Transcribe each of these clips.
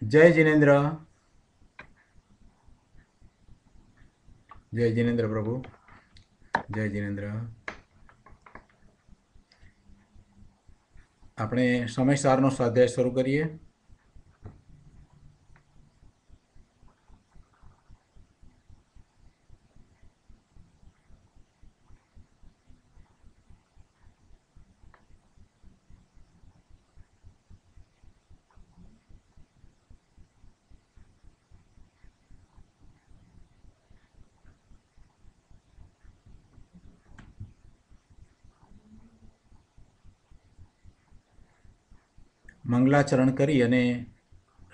जय जिनेन्द्र। जय जिनेन्द्र प्रभु। जय जिनेन्द्र। આપણે સમયસારનો સ્વાધ્યાય શરૂ કરીએ। મંગલાચરણ કરી અને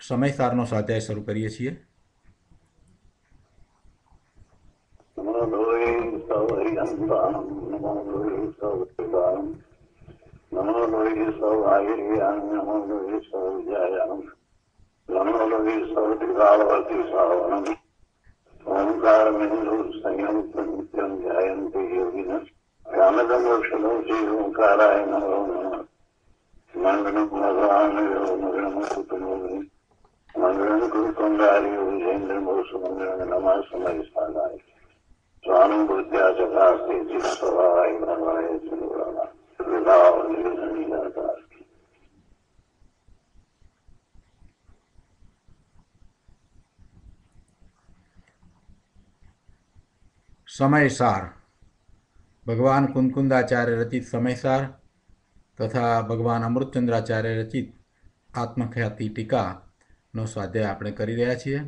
સમયસારનો સ્વાધ્યાય શરૂ કરીએ છીએ। मंगलम भगवान मंगलम कुटुंबी मंगलम कुटुंबारी विजेंद्र मोस मंगलम नमः समय सालाय स्वामी बुद्ध्या जगास्ते जिसवाय भवाय सुराना विलाव निरंजनदास। समयसार भगवान कुंदकुंदाचार्य रचित समयसार तथा भगवान अमृतचंद्राचार्य रचित आत्मख्याति टीकाનો સ્વાધ્યાય આપણે કરી રહ્યા છીએ।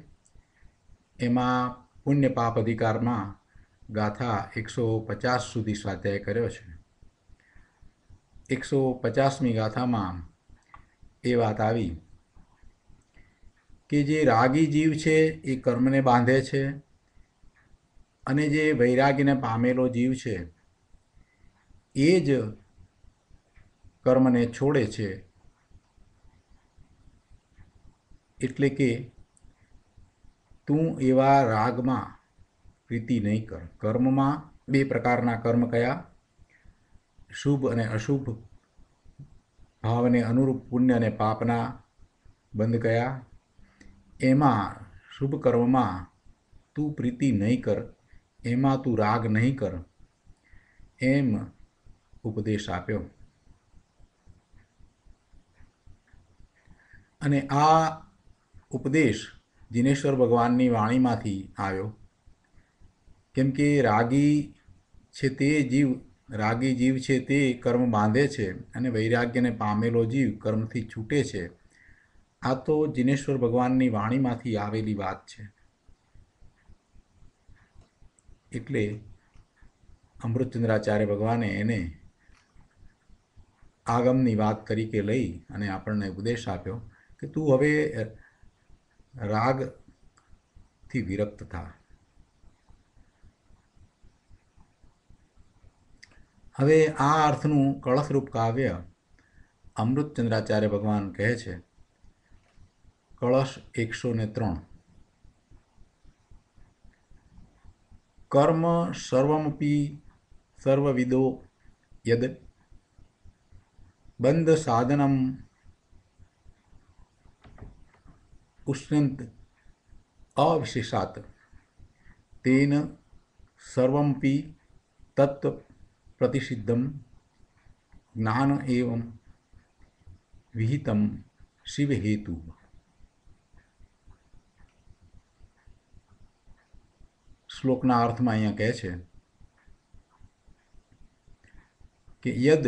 એમાં પુણ્ય પાપ અધિકારમાં ગાથા 150 સુધી સ્વાધ્યાય કર્યો છે। 150મી ગાથામાં એ વાત આવી કે જે રાગી જીવ છે એ કર્મને બાંધે છે અને જે વૈરાગીને પામેલો જીવ છે એ જ કર્મને છોડે છે। એટલે કે તું એવા રાગમાં પ્રીતિ નહીં કર। કર્મમાં બે પ્રકારના કર્મ કયા? શુભ અને અશુભ ભાવને અનુરૂપ પુણ્ય અને પાપના બંધ કયા? એમાં શુભ કર્મમાં તું પ્રીતિ નહીં કર, એમાં તું રાગ નહીં કર, એમ ઉપદેશ આપ્યો। અને આ ઉપદેશ જિનેશ્વર ભગવાનની વાણીમાંથી આવ્યો, કેમ કે રાગી છે તે જીવ છે તે કર્મ બાંધે છે અને વૈરાગ્યને પામેલો જીવ કર્મથી છૂટે છે। આ તો જિનેશ્વર ભગવાનની વાણીમાંથી આવેલી વાત છે। એટલે અમૃતચંદ્રાચાર્ય ભગવાને એને આગમની વાત તરીકે લઈ અને આપણને ઉપદેશ આપ્યો કે તું હવે રાગથી વિરક્ત થા। હવે આ અર્થનું કળશરૂપ કાવ્ય અમૃતચંદ્રાચાર્ય ભગવાન કહે છે। કળશ 103। કર્મ સર્વમપી સર્વવિદો યદ બંધ સાધનમ ઉષ્ણંત અવિશેષાત તેન સર્વમપી તત્ પ્રતિષિદ્ધમ જ્ઞાન એવં વિહિતમ શિવ હેતુ। શ્લોકના અર્થમાં અહીંયા કહે છે કે યદ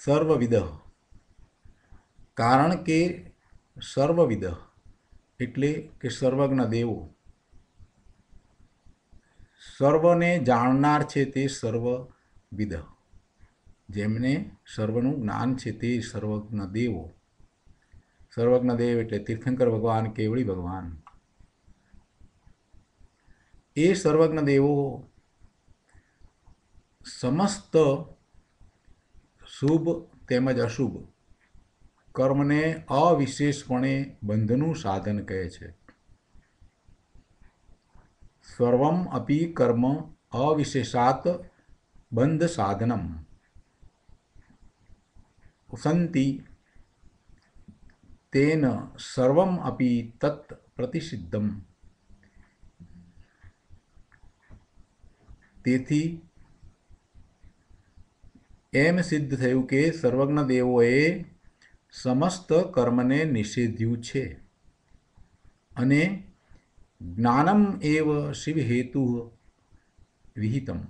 સર્વવિદ, કારણ કે સર્વવિદ એટલે કે સર્વજ્ઞ દેવો, સર્વને જાણનાર છે તે સર્વવિદ, જેમને સર્વનું જ્ઞાન છે તે સર્વજ્ઞ દેવો। સર્વજ્ઞ દેવ એટલે તીર્થંકર ભગવાન, કેવળી ભગવાન। એ સર્વજ્ઞ દેવો સમસ્ત શુભ તેમજ અશુભ કર્મને અવિશેષપણે બંધનું સાધન કહે છે। સર્વમ અપી કર્મ અવિશેષાત બંધ સાધનમ ઉસંતિ તેન સર્વમ અપી તત્ પ્રતિષિદ્ધમ. તેથી એમ સિદ્ધ થયું કે સર્વજ્ઞ દેવોએ સમસ્ત કર્મને નિષેધ્યું છે અને જ્ઞાનમ એવ શિવ હેતુ વિહિતમ.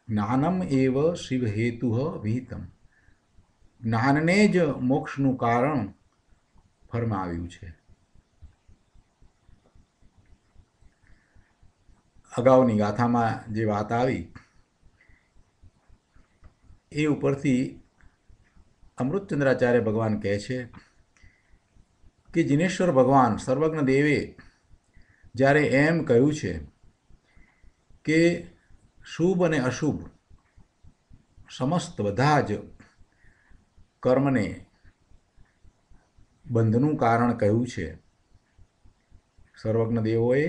જ્ઞાનમ એવ શિવ હેતુ વિહિતમ. જ્ઞાનને જ મોક્ષનું કારણ ફરમાવ્યું છે. અગાઉની ગાથામાં જે વાત આવી એ ઉપરથી અમૃતચંદ્રાચાર્ય ભગવાન કહે છે કે જિનેશ્વર ભગવાન સર્વજ્ઞ દેવે જ્યારે એમ કહ્યું છે કે શુભ અને અશુભ સમસ્ત બધા જ કર્મને બંધનું કારણ કહ્યું છે. સર્વજ્ઞ દેવોએ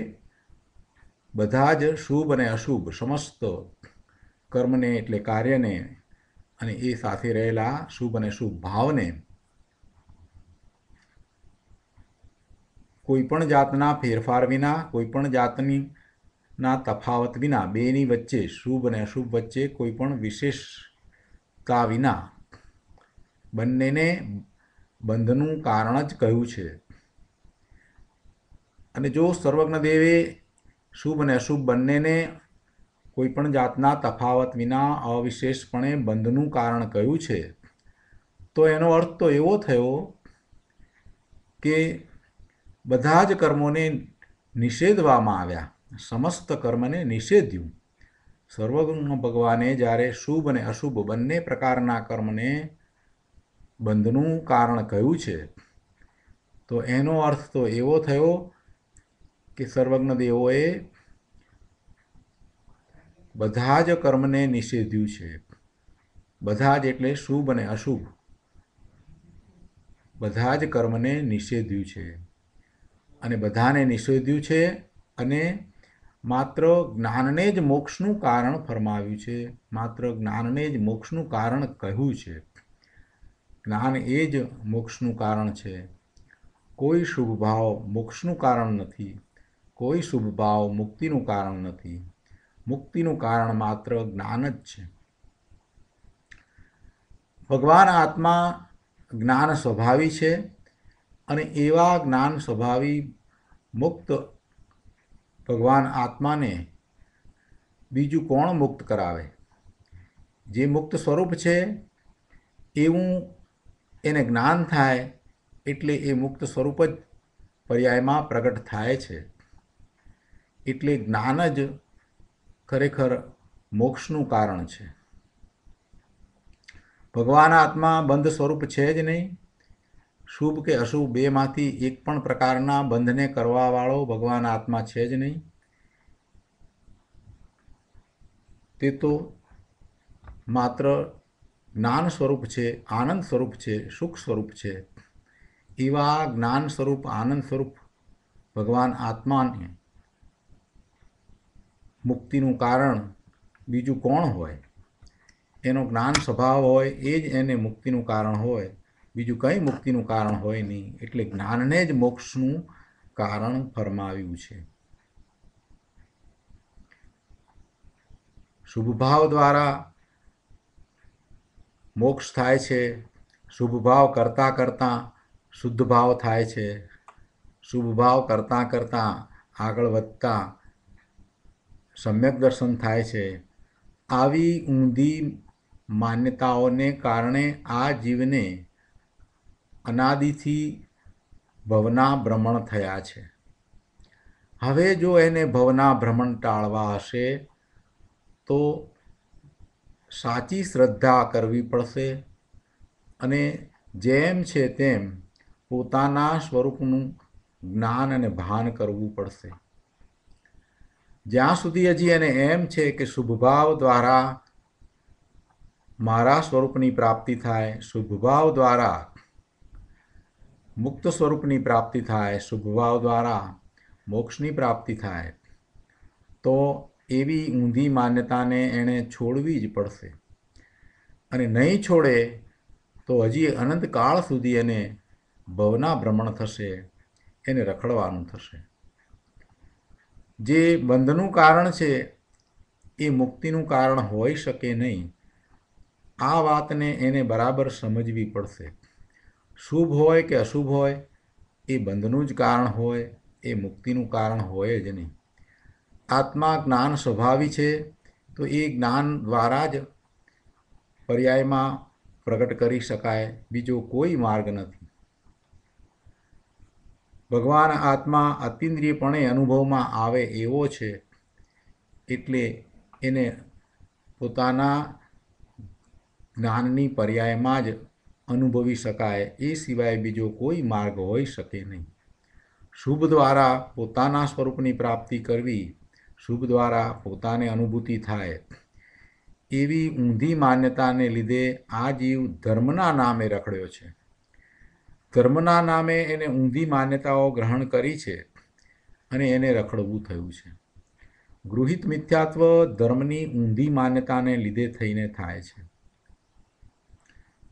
બધા જ શુભ અને અશુભ સમસ્ત કર્મને એટલે કાર્યને અને એ સાથે રહેલા શુભ અને શુભ ભાવને કોઈપણ જાતના ફેરફાર વિના, કોઈપણ જાતની તફાવત વિના, બેની વચ્ચે શુભ અને અશુભ વચ્ચે કોઈપણ વિશેષતા વિના બંનેને બંધનું કારણ જ કહ્યું છે. અને જો સર્વજ્ઞ દેવે શુભ અને અશુભ બંનેને કોઈપણ જાતના તફાવત વિના અવિશેષપણે બંધનું કારણ કહ્યું છે તો એનો અર્થ તો એવો થયો કે બધા જ કર્મોને નિષેધવામાં આવ્યા, સમસ્ત કર્મને નિષેધ્યું. સર્વજ્ઞ ભગવાને જ્યારે શુભ અને અશુભ બંને પ્રકારના કર્મને બંધનું કારણ કહ્યું છે તો એનો અર્થ તો એવો થયો કે સર્વજ્ઞ દેવોએ બધા જ કર્મને નિષેધ્યું છે. બધા જ એટલે શુભ અને અશુભ બધા જ કર્મને નિષેધ્યું છે અને બધાને નિષેધ્યું છે અને માત્ર જ્ઞાનને જ મોક્ષનું કારણ ફરમાવ્યું છે. માત્ર જ્ઞાનને જ મોક્ષનું કારણ કહ્યું છે. જ્ઞાન એ જ મોક્ષનું કારણ છે. કોઈ શુભ ભાવ મોક્ષનું કારણ નથી, કોઈ શુભ ભાવ મુક્તિનું કારણ નથી. મુક્તિનું કારણ માત્ર જ્ઞાન જ છે. ભગવાન આત્મા જ્ઞાન સ્વભાવી છે અને એવા જ્ઞાન સ્વભાવી મુક્ત ભગવાન આત્માને બીજું કોણ મુક્ત કરાવે? જે મુક્ત સ્વરૂપ છે એવું એને જ્ઞાન થાય એટલે એ મુક્ત સ્વરૂપ જ પર્યાયમાં પ્રગટ થાય છે. એટલે જ્ઞાન જ ખરેખર મોક્ષનું કારણ છે. ભગવાન આત્મા બંધ સ્વરૂપ છે જ નહીં. શુભ કે અશુભ બેમાંથી એક પણ પ્રકારના બંધને કરવાવાળો ભગવાન આત્મા છે જ નહીં. તે તો માત્ર જ્ઞાન સ્વરૂપ છે, આનંદ સ્વરૂપ છે, સુખ સ્વરૂપ છે. એવા જ્ઞાન સ્વરૂપ, આનંદ સ્વરૂપ ભગવાન આત્માને મુક્તિનું કારણ બીજું કોણ હોય? એનો જ્ઞાન સ્વભાવ હોય એ જ એને મુક્તિનું કારણ હોય, બીજું કંઈ મુક્તિનું કારણ હોય નહીં. એટલે જ્ઞાનને જ મોક્ષનું કારણ ફરમાવ્યું છે. શુભ ભાવ દ્વારા મોક્ષ થાય છે. શુભ ભાવ કરતાં કરતાં શુદ્ધ ભાવ થાય છે. શુભ ભાવ કરતાં કરતાં આગળ વધતા સમ્યક દર્શન થાય છે. આવી ઊંધી માન્યતાઓને કારણે આ જીવને અનાદિથી ભવના ભ્રમણ થયા છે. હવે જો એને ભવના ભ્રમણ ટાળવા હશે તો સાચી શ્રદ્ધા કરવી પડશે અને જેમ છે તેમ પોતાના સ્વરૂપનું જ્ઞાન અને ભાન કરવું પડશે. જ્યાં સુધી હજી એને એમ છે કે શુભભાવ દ્વારા મારા સ્વરૂપની પ્રાપ્તિ થાય, શુભભાવ દ્વારા મુક્ત સ્વરૂપની પ્રાપ્તિ થાય, શુભભાવ દ્વારા મોક્ષની પ્રાપ્તિ થાય, તો એવી ઊંધી માન્યતાને એણે છોડવી જ પડશે. અને નહીં છોડે તો હજી અનંતકાળ સુધી એને ભવના ભ્રમણ થશે, એને રખડવાનું થશે. જે બંધનું કારણ છે એ મુક્તિનું કારણ હોઈ શકે નહીં. આ વાતને એને બરાબર સમજવી પડશે. શુભ હોય કે અશુભ હોય, એ બંધનું જ કારણ હોય, એ મુક્તિનું કારણ હોય જ નહીં. આત્મા જ્ઞાન સ્વભાવી છે, તો એ જ્ઞાન દ્વારા જ પર્યાયમાં પ્રગટ કરી શકાય, બીજો કોઈ માર્ગ નથી. ભગવાન આત્મા અતિન્દ્રિયપણે અનુભવમાં આવે એવો છે, એટલે એને પોતાના જ્ઞાનની પર્યાયમાં જ અનુભવી શકાય, એ સિવાય બીજો કોઈ માર્ગ હોઈ શકે નહીં. શુભ દ્વારા પોતાના સ્વરૂપની પ્રાપ્તિ કરવી, શુભ દ્વારા પોતાને અનુભૂતિ થાય, એવી ઊંધી માન્યતાને લીધે આ જીવ ધર્મના નામે રખડ્યો છે. ધર્મના નામે એને ઊંધી માન્યતાઓ ગ્રહણ કરી છે અને એને રખડવું થયું છે. ગૃહિત મિથ્યાત્વ ધર્મની ઊંધી માન્યતાને લીધે થઈને થાય છે.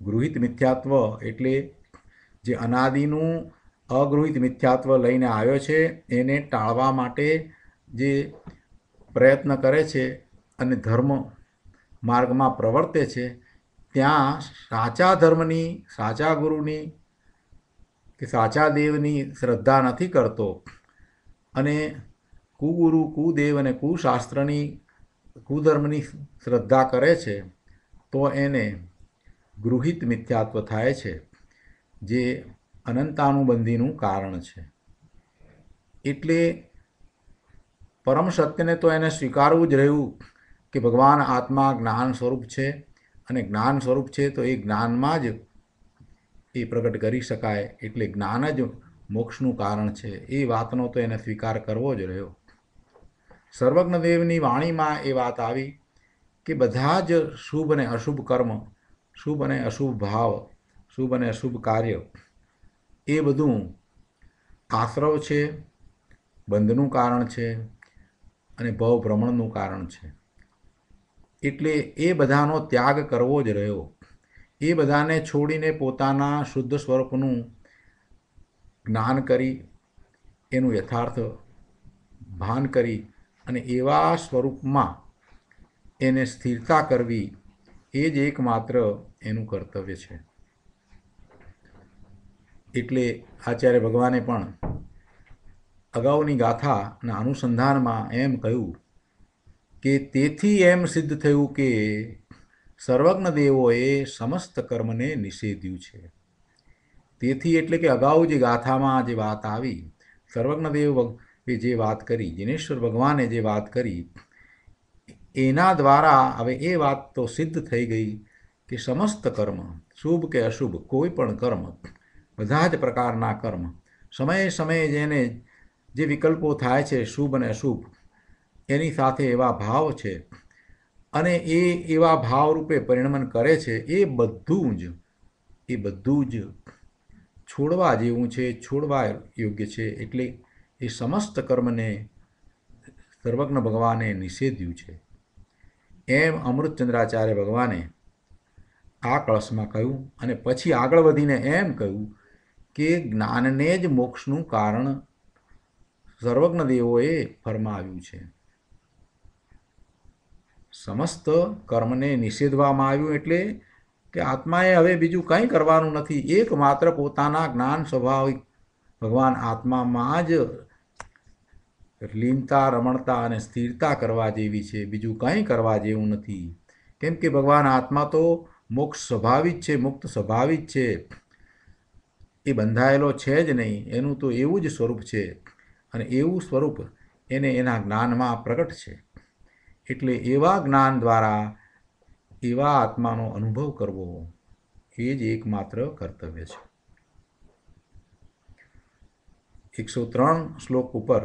ગૃહિત મિથ્યાત્વ એટલે જે અનાદિનું અગૃહિત મિથ્યાત્વ લઈને આવ્યો છે, એને ટાળવા માટે જે પ્રયત્ન કરે છે અને ધર્મ માર્ગમાં પ્રવર્તે છે, ત્યાં સાચા ધર્મની, સાચા ગુરુની કે સાચા દેવની શ્રદ્ધા નથી કરતો અને કુગુરુ, કુદેવ અને કુશાસ્ત્રની, કુધર્મની શ્રદ્ધા કરે છે, તો એને ગૃહિત મિથ્યાત્વ થાય છે, જે અનંતાનુબંધીનું કારણ છે. એટલે પરમ સત્યને તો એને સ્વીકારવું જ રહ્યું કે ભગવાન આત્મા જ્ઞાન સ્વરૂપ છે, અને જ્ઞાન સ્વરૂપ છે તો એ જ્ઞાનમાં જ એ પ્રગટ કરી શકાય, એટલે જ્ઞાન જ મોક્ષનું કારણ છે. એ વાતનો તો એને સ્વીકાર કરવો જ રહ્યો. સર્વજ્ઞદેવની વાણીમાં એ વાત આવી કે બધા જ શુભ અને અશુભ કર્મ, શુભ અને અશુભ ભાવ, શુભ અને અશુભ કાર્ય, એ બધું આશ્રવ છે, બંધનું કારણ છે અને ભવ ભ્રમણનું કારણ છે. એટલે એ બધાનો ત્યાગ કરવો જ રહ્યો. એ બધાને છોડીને પોતાના શુદ્ધ સ્વરૂપનું જ્ઞાન કરી, એનું યથાર્થ ભાન કરી અને એવા સ્વરૂપમાં એને સ્થિરતા કરવી, એ જ એકમાત્ર એનું કર્તવ્ય છે. એટલે આચાર્ય ભગવાને પણ અગાઉની ગાથાના અનુસંધાનમાં એમ કહ્યું કે તેથી એમ સિદ્ધ થયું કે સર્વજ્ઞ દેવોએ સમસ્ત કર્મને નિષેધ્યું છે. તેથી એટલે કે અગાઉ જે ગાથામાં જે વાત આવી, સર્વજ્ઞ દેવે જે વાત કરી, જિનેશ્વર ભગવાને જે વાત કરી, એના દ્વારા હવે એ વાત તો સિદ્ધ થઈ ગઈ કે સમસ્ત કર્મ, શુભ કે અશુભ કોઈ પણ કર્મ, બધા જ પ્રકારના કર્મ, સમયે સમયે જેને જે વિકલ્પો થાય છે શુભ અને અશુભ, એની સાથે એવા ભાવ છે અને એ એવા ભાવરૂપે પરિણમન કરે છે, એ બધું જ છોડવા જેવું છે, છોડવા યોગ્ય છે. એટલે એ સમસ્ત કર્મને સર્વજ્ઞ ભગવાને નિષેધ્યું છે. એમ અમૃતચંદ્રાચાર્ય ભગવાને આ કળશમાં કહ્યું અને પછી આગળ વધીને એમ કહ્યું કે જ્ઞાનને જ મોક્ષનું કારણ સર્વજ્ઞ દેવોએ ફરમાવ્યું છે. સમસ્ત કર્મને નિષેધવામાં આવ્યું એટલે કે આત્માએ હવે બીજું કંઈ કરવાનું નથી, એકમાત્ર પોતાના જ્ઞાન સ્વાભાવિક ભગવાન આત્મામાં જ લીનતા, રમણતા અને સ્થિરતા કરવા જેવી છે, બીજું કંઈ કરવા જેવું નથી. કેમ કે ભગવાન આત્મા તો મોક્ષ સ્વભાવિક છે, મુક્ત સ્વભાવિક છે, એ બંધાયેલો છે જ નહીં, એનું તો એવું જ સ્વરૂપ છે અને એવું સ્વરૂપ એને એના જ્ઞાનમાં પ્રગટ છે. એટલે એવા જ્ઞાન દ્વારા એવા આત્માનો અનુભવ કરવો, એ જ એકમાત્ર કર્તવ્ય છે. 103 શ્લોક ઉપર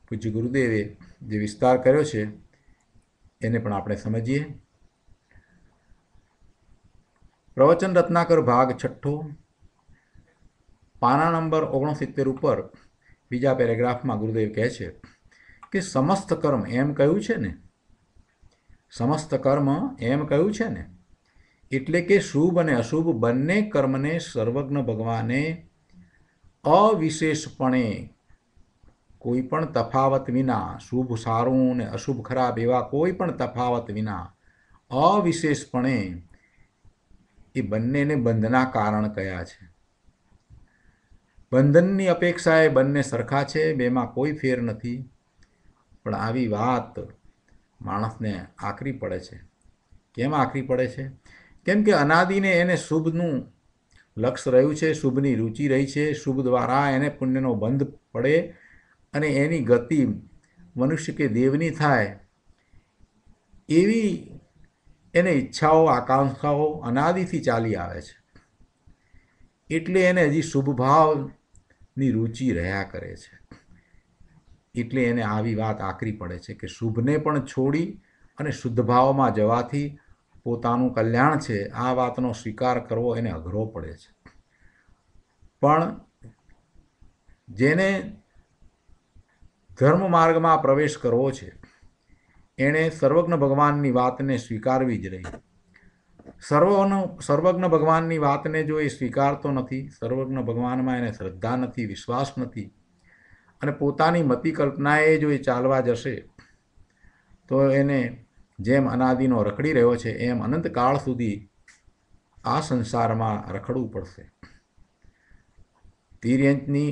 પૂજ્ય ગુરુદેવે જે વિસ્તાર કર્યો છે એને પણ આપણે સમજીએ. પ્રવચન રત્નાકર ભાગ 6, પાના નંબર 69 ઉપર બીજા પેરેગ્રાફમાં ગુરુદેવ કહે છે કે સમસ્ત કર્મ એમ કહ્યું છે ને, સમસ્ત કર્મ એમ કહ્યું છે ને, એટલે કે શુભ અને અશુભ બંને કર્મને સર્વજ્ઞ ભગવાને અવિશેષપણે કોઈ પણ તફાવત વિના, શુભ સારું અને અશુભ ખરાબ એવા કોઈ પણ તફાવત વિના અવિશેષપણે એ બંનેને બંધના કારણ કયા છે. બંધનની અપેક્ષાએ બંને સરખા છે, બેમાં કોઈ ફેર નથી. પણ આવી વાત માણસને આકરી પડે છે. કેમ આકરી પડે છે? કેમ કે અનાદિને એને શુભનું લક્ષ્ય રહ્યું છે, શુભની રુચિ રહી છે, શુભ દ્વારા એને પુણ્યનો બંધ પડે અને એની ગતિ મનુષ્ય કે દેવની થાય એવી એને ઈચ્છાઓ, આકાંક્ષાઓ અનાદિથી ચાલી આવે છે. એટલે એને હજી શુભ ભાવની રુચિ રહ્યા કરે છે. એટલે એને આવી વાત આકરી પડે છે કે શુભને પણ છોડી અને શુદ્ધ ભાવમાં જવાથી પોતાનું કલ્યાણ છે, આ વાતનો સ્વીકાર કરવો એને અઘરો પડે છે. પણ જેને ધર્મ માર્ગમાં પ્રવેશ કરવો છે એણે સર્વજ્ઞ ભગવાનની વાતને સ્વીકારવી જ રહી. સર્વજ્ઞ ભગવાનની વાતને જો એ સ્વીકારતો નથી, સર્વજ્ઞ ભગવાનમાં એને શ્રદ્ધા નથી, વિશ્વાસ નથી અને પોતાની મતિ કલ્પનાએ જો એ ચાલવા જશે તો એને જેમ અનાદિનો રખડી રહ્યો છે એમ અનંતકાળ સુધી આ સંસારમાં રખડવું પડશે. તિર્યંચની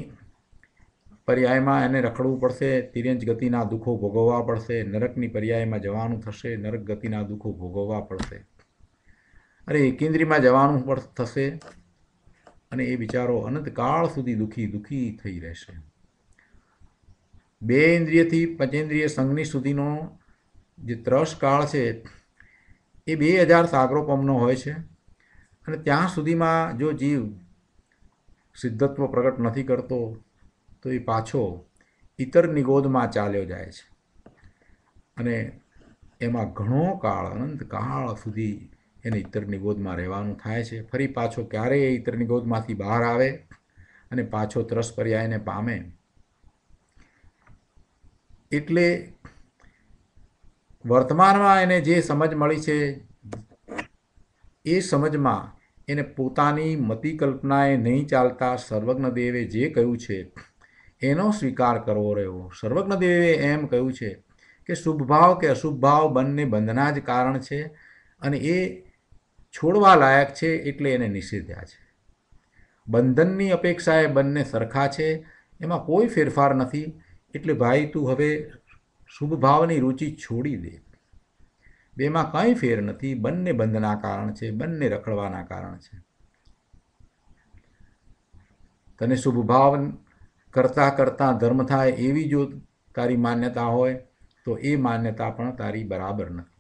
પર્યાયમાં એને રખડવું પડશે, તિર્યંચ ગતિના દુઃખો ભોગવવા પડશે. નરકની પર્યાયમાં જવાનું થશે, નરક ગતિના દુઃખો ભોગવવા પડશે. અરે એકેન્દ્રીમાં જવાનું થશે અને એ બિચારો અનંતકાળ સુધી દુઃખી થઈ રહેશે. 2 ઇન્દ્રિયથી પંચેન્દ્રિય સંજ્ઞી સુધીનો જે ત્રસ કાળ છે એ 2000 સાગરોપમનો હોય છે અને ત્યાં સુધીમાં જો જીવ સિદ્ધત્વ પ્રગટ નથી કરતો તો એ પાછો ઇતર નિગોદમાં ચાલ્યો જાય છે અને એમાં ઘણો કાળ, અનંત કાળ સુધી એને ઇતર નિગોદમાં રહેવાનું થાય છે. ફરી પાછો ક્યારેય ઇતર નિગોદમાંથી બહાર આવે અને પાછો ત્રસ પર્યાયને પામે. એટલે વર્તમાનમાં એને જે સમજ મળી છે એ સમજમાં એને પોતાની મતિ કલ્પનાએ નહીં ચાલતા સર્વજ્ઞ દેવે જે કહ્યું છે એનો સ્વીકાર કરવો રહ્યો. સર્વજ્ઞ દેવે એમ કહ્યું છે કે શુભ ભાવ કે અશુભ ભાવ બંને બંધના જ કારણ છે અને એ છોડવા લાયક છે એટલે એને નિષેધ્યા છે. બંધનની અપેક્ષાએ બંને સરખા છે, એમાં કોઈ ફેરફાર નથી. એટલે ભાઈ તું હવે શુભ ભાવની રુચિ છોડી દે. બેમાં કંઈ ફેર નથી, બંને બંધના કારણ છે, બંને રખડવાના કારણ છે. તને શુભ ભાવ કરતાં કરતાં ધર્મ થાય એવી જો તારી માન્યતા હોય તો એ માન્યતા પણ તારી બરાબર નથી.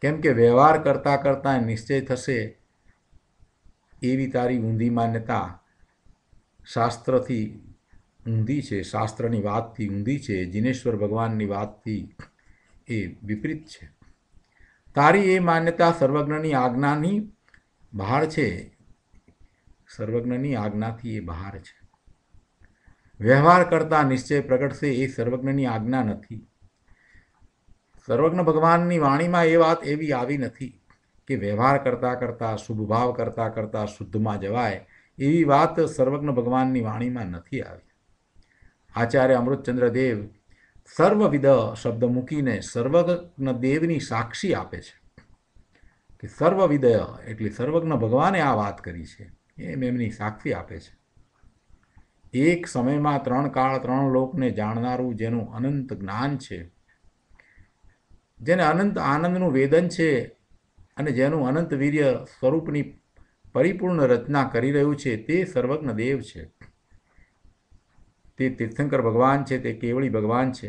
કેમ કે વ્યવહાર કરતાં કરતાં નિશ્ચય થશે એવી તારી ઊંધી માન્યતા શાસ્ત્રથી ઊંધી છે, શાસ્ત્રની વાતથી ઊંધી છે, જિનેશ્વર ભગવાનની વાતથી એ વિપરીત છે. તારી એ માન્યતા સર્વજ્ઞની આજ્ઞાની બહાર છે, સર્વજ્ઞની આજ્ઞાથી એ બહાર છે. વ્યવહાર કરતાં નિશ્ચય પ્રગટશે એ સર્વજ્ઞની આજ્ઞા નથી. સર્વજ્ઞ ભગવાનની વાણીમાં એ વાત એવી આવી નથી કે વ્યવહાર કરતાં કરતાં, શુભ ભાવ કરતાં કરતાં શુદ્ધમાં જવાય, એવી વાત સર્વજ્ઞ ભગવાનની વાણીમાં નથી આવી. આચાર્ય અમૃતચંદ્ર દેવ સર્વવિદ શબ્દ મૂકીને સર્વજ્ઞ દેવની સાક્ષી આપે છે કે સર્વવિદ એટલે સર્વજ્ઞ ભગવાને આ વાત કરી છે એમ એમની સાક્ષી આપે છે. એક સમયમાં 3 કાળ 3 લોકને જાણનારું જેનું અનંત જ્ઞાન છે, જેને અનંત આનંદનું વેદન છે અને જેનું અનંત વીર્ય સ્વરૂપની પરિપૂર્ણ રચના કરી રહ્યું છે તે સર્વજ્ઞ દેવ છે. તે તીર્થંકર ભગવાન છે, તે કેવળી ભગવાન છે.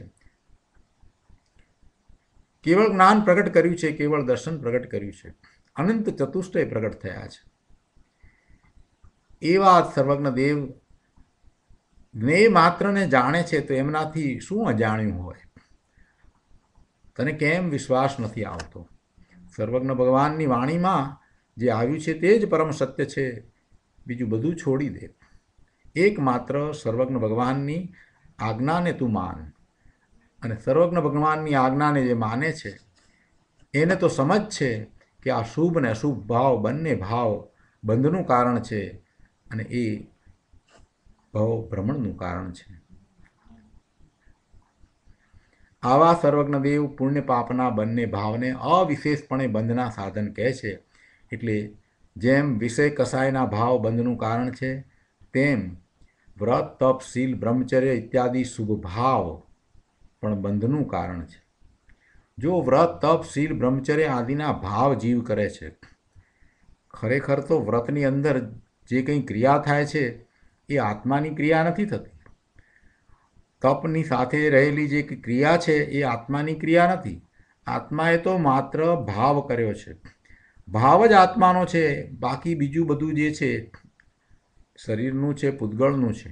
કેવળ જ્ઞાન પ્રગટ કર્યું છે, કેવળ દર્શન પ્રગટ કર્યું છે, અનંત ચતુષ્ટય પ્રગટ થયા છે. એવા સર્વજ્ઞ દેવ જ્ઞેય માત્રને જાણે છે તો એમનાથી શું અજાણ્યું હોય? તને કેમ વિશ્વાસ નથી આવતો? સર્વજ્ઞ ભગવાનની વાણીમાં જે આવ્યું છે તે જ પરમ સત્ય છે, બીજું બધું છોડી દે. એકમાત્ર સર્વજ્ઞ ભગવાનની આજ્ઞાને તું માન અને સર્વજ્ઞ ભગવાનની આજ્ઞાને જે માને છે એને તો સમજ છે કે આ શુભ ને અશુભ ભાવ બંને ભાવ બંધનું કારણ છે અને એ ભવ ભ્રમણનું કારણ છે. આવા સર્વજ્ઞ દેવ પુણ્ય પાપના બંને ભાવને અવિશેષપણે બંધના સાધન કહે છે. એટલે જેમ વિષય કસાયના ભાવ બંધનું કારણ છે, તેમ વ્રત તપ શીલ બ્રહ્મચર્ય ઇત્યાદિ શુભ ભાવ પણ બંધનું કારણ છે. જો વ્રત તપ શીલ બ્રહ્મચર્ય આદિના ભાવ જીવ કરે છે, ખરેખર તો વ્રતની અંદર જે કંઈ ક્રિયા થાય છે એ આત્માની ક્રિયા નથી થતી. તપની સાથે રહેલી જે ક્રિયા છે એ આત્માની ક્રિયા નથી. આત્માએ તો માત્ર ભાવ કર્યો છે. ભાવ જ આત્માનો છે. બાકી બીજું બધું જે છે શરીરનું છે, પૂતગળનું છે.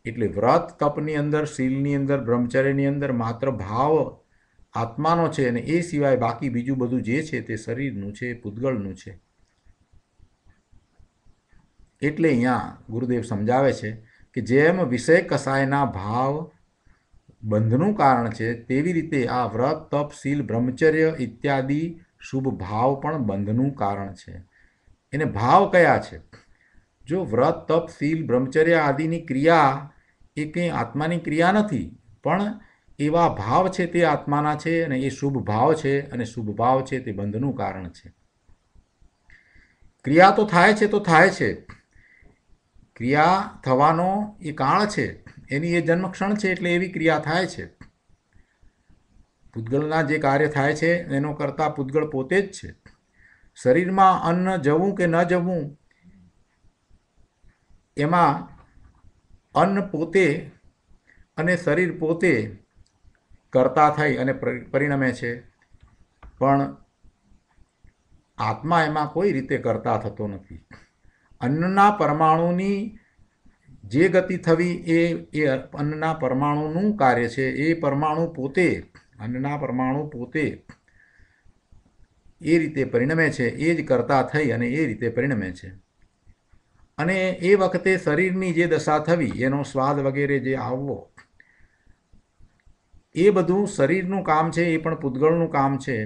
એટલે વ્રત તપની અંદર, શીલની અંદર, બ્રહ્મચર્યની અંદર માત્ર ભાવ આત્માનો છે અને એ સિવાય બાકી બીજું બધું જે છે તે શરીરનું છે, પૂતગળનું છે. એટલે અહીંયા ગુરુદેવ સમજાવે છે કે જેમ વિષય કસાયના ભાવ બંધનું કારણ છે, તેવી રીતે આ વ્રત તપ શીલ બ્રહ્મચર્ય ઇત્યાદિ શુભ ભાવ પણ બંધનું કારણ છે. એને ભાવ કયા છે? જો વ્રત તપ શીલ બ્રહ્મચર્ય આદિની ક્રિયા એ કંઈ આત્માની ક્રિયા નથી, પણ એવા ભાવ છે તે આત્માના છે અને એ શુભ ભાવ છે અને શુભ ભાવ છે તે બંધનું કારણ છે. ક્રિયા તો થાય છે ક્રિયા થવાનો એ કાળ છે, એની એ જન્મક્ષણ છે, એટલે એવી ક્રિયા થાય છે. પૂતગળના જે કાર્ય થાય છે એનો કરતાં પૂતગળ પોતે જ છે. શરીરમાં અન્ન જવું કે ન જવું એમાં અન્ન પોતે અને શરીર પોતે કરતા થઈ અને પરિણમે છે, પણ આત્મા એમાં કોઈ રીતે કરતા થતો નથી. અન્નના પરમાણુની જે ગતિ થવી એ અન્નના પરમાણુનું કાર્ય છે. એ પરમાણુ પોતે, અન્નના પરમાણુ પોતે એ રીતે પરિણમે છે, એ જ કરતા થઈ અને એ રીતે પરિણમે છે. અને એ વખતે શરીરની જે દશા થવી, એનો સ્વાદ વગેરે જે આવવો, એ બધું શરીરનું કામ છે, એ પણ પૂતગળનું કામ છે.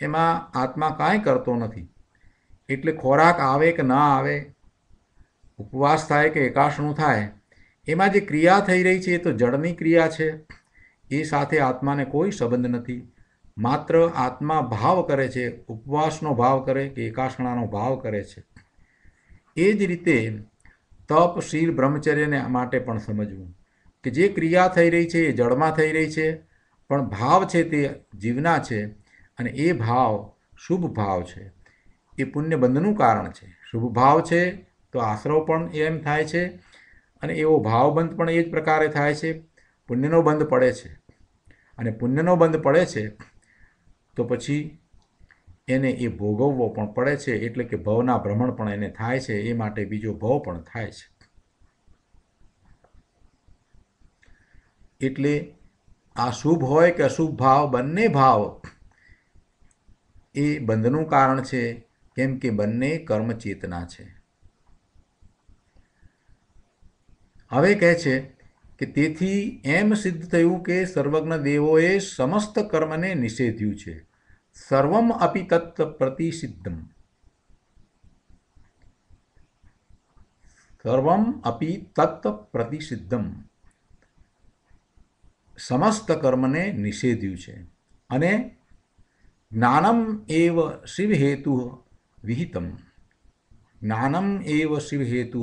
એમાં આત્મા કાંઈ કરતો નથી. એટલે ખોરાક આવે કે ના આવે, ઉપવાસ થાય કે એકાશનું થાય, એમાં જે ક્રિયા થઈ રહી છે એ તો જળની ક્રિયા છે. એ સાથે આત્માને કોઈ સંબંધ નથી. માત્ર આત્મા ભાવ કરે છે, ઉપવાસનો ભાવ કરે કે એકાશણાનો ભાવ કરે છે. એ જ રીતે તપ શીલ બ્રહ્મચર્યને માટે પણ સમજવું કે જે ક્રિયા થઈ રહી છે એ જળમાં થઈ રહી છે, પણ ભાવ છે તે જીવના છે અને એ ભાવ શુભ ભાવ છે. એ પુણ્ય બંધનું કારણ છે. શુભ ભાવ છે તો આશ્રવ પણ એમ થાય છે અને એવો ભાવબંધ પણ એ જ પ્રકારે થાય છે. પુણ્યનો બંધ પડે છે અને પુણ્યનો બંધ પડે છે તો પછી એને એ ભોગવવો પણ પડે છે. એટલે કે ભવના ભ્રમણ પણ એને થાય છે. એ માટે બીજો ભવ પણ થાય છે. એટલે આ શુભ હોય કે અશુભ ભાવ, બંને ભાવ એ બંધનું કારણ છે, કેમ કે બંને કર્મ ચેતના છે. હવે કહે છે કે તેથી એમ સિદ્ધ થયું કે સર્વજ્ઞ દેવોએ સમસ્ત કર્મને નિષેધ્યું છે. સર્વમ અપિ તત્ પ્રતિસિદ્ધમ. સર્વમ અપિ તત્ પ્રતિસિદ્ધમ. સમસ્ત કર્મને નિષેધ્યું છે અને જ્ઞાનમ એવ શિવ હેતુ વિહિતમ. જ્ઞાનમ એવ શિવ હેતુ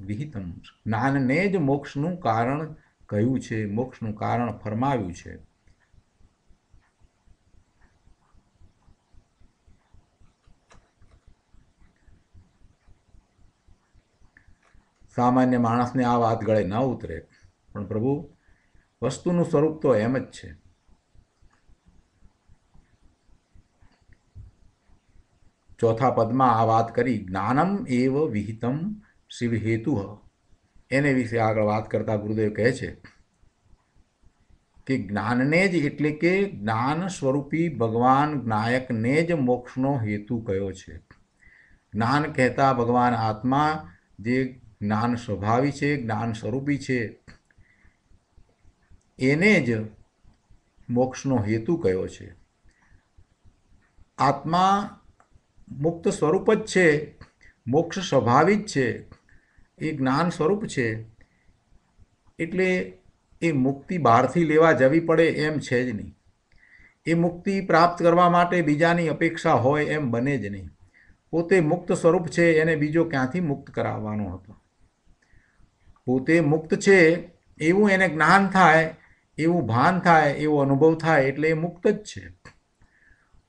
વિહિતમ. જ્ઞાનને જ મોક્ષનું કારણ કહ્યું છે, મોક્ષનું કારણ ફરમાવ્યું છે. સામાન્ય માણસને આ વાત ગળે ન ઉતરે, પણ પ્રભુ વસ્તુનું સ્વરૂપ તો એમ જ છે. ચોથા પદમાં આ વાત કરી, જ્ઞાનમ એવ વિહિતમ શિવ હેતુ. એને વિશે આગળ વાત કરતા ગુરુદેવ કહે છે કે જ્ઞાનને જ, એટલે કે જ્ઞાન સ્વરૂપી ભગવાન જ્ઞાયકને જ મોક્ષનો હેતુ કયો છે. જ્ઞાન કહેતા ભગવાન આત્મા જે જ્ઞાન સ્વભાવી છે, જ્ઞાન સ્વરૂપી છે, એને જ મોક્ષનો હેતુ કયો છે. આત્મા મુક્ત સ્વરૂપ જ છે, મોક્ષ સ્વભાવી જ છે, એ જ્ઞાન સ્વરૂપ છે, એટલે એ મુક્તિ બહારથી લેવા જવી પડે એમ છે જ નહીં. એ મુક્તિ પ્રાપ્ત કરવા માટે બીજાની અપેક્ષા હોય એમ બને જ નહીં. પોતે મુક્ત સ્વરૂપ છે, એને બીજો ક્યાંથી મુક્ત કરાવવાનો હતો? પોતે મુક્ત છે એવું એને જ્ઞાન થાય, એવું ભાન થાય, એવો અનુભવ થાય એટલે એ મુક્ત જ છે.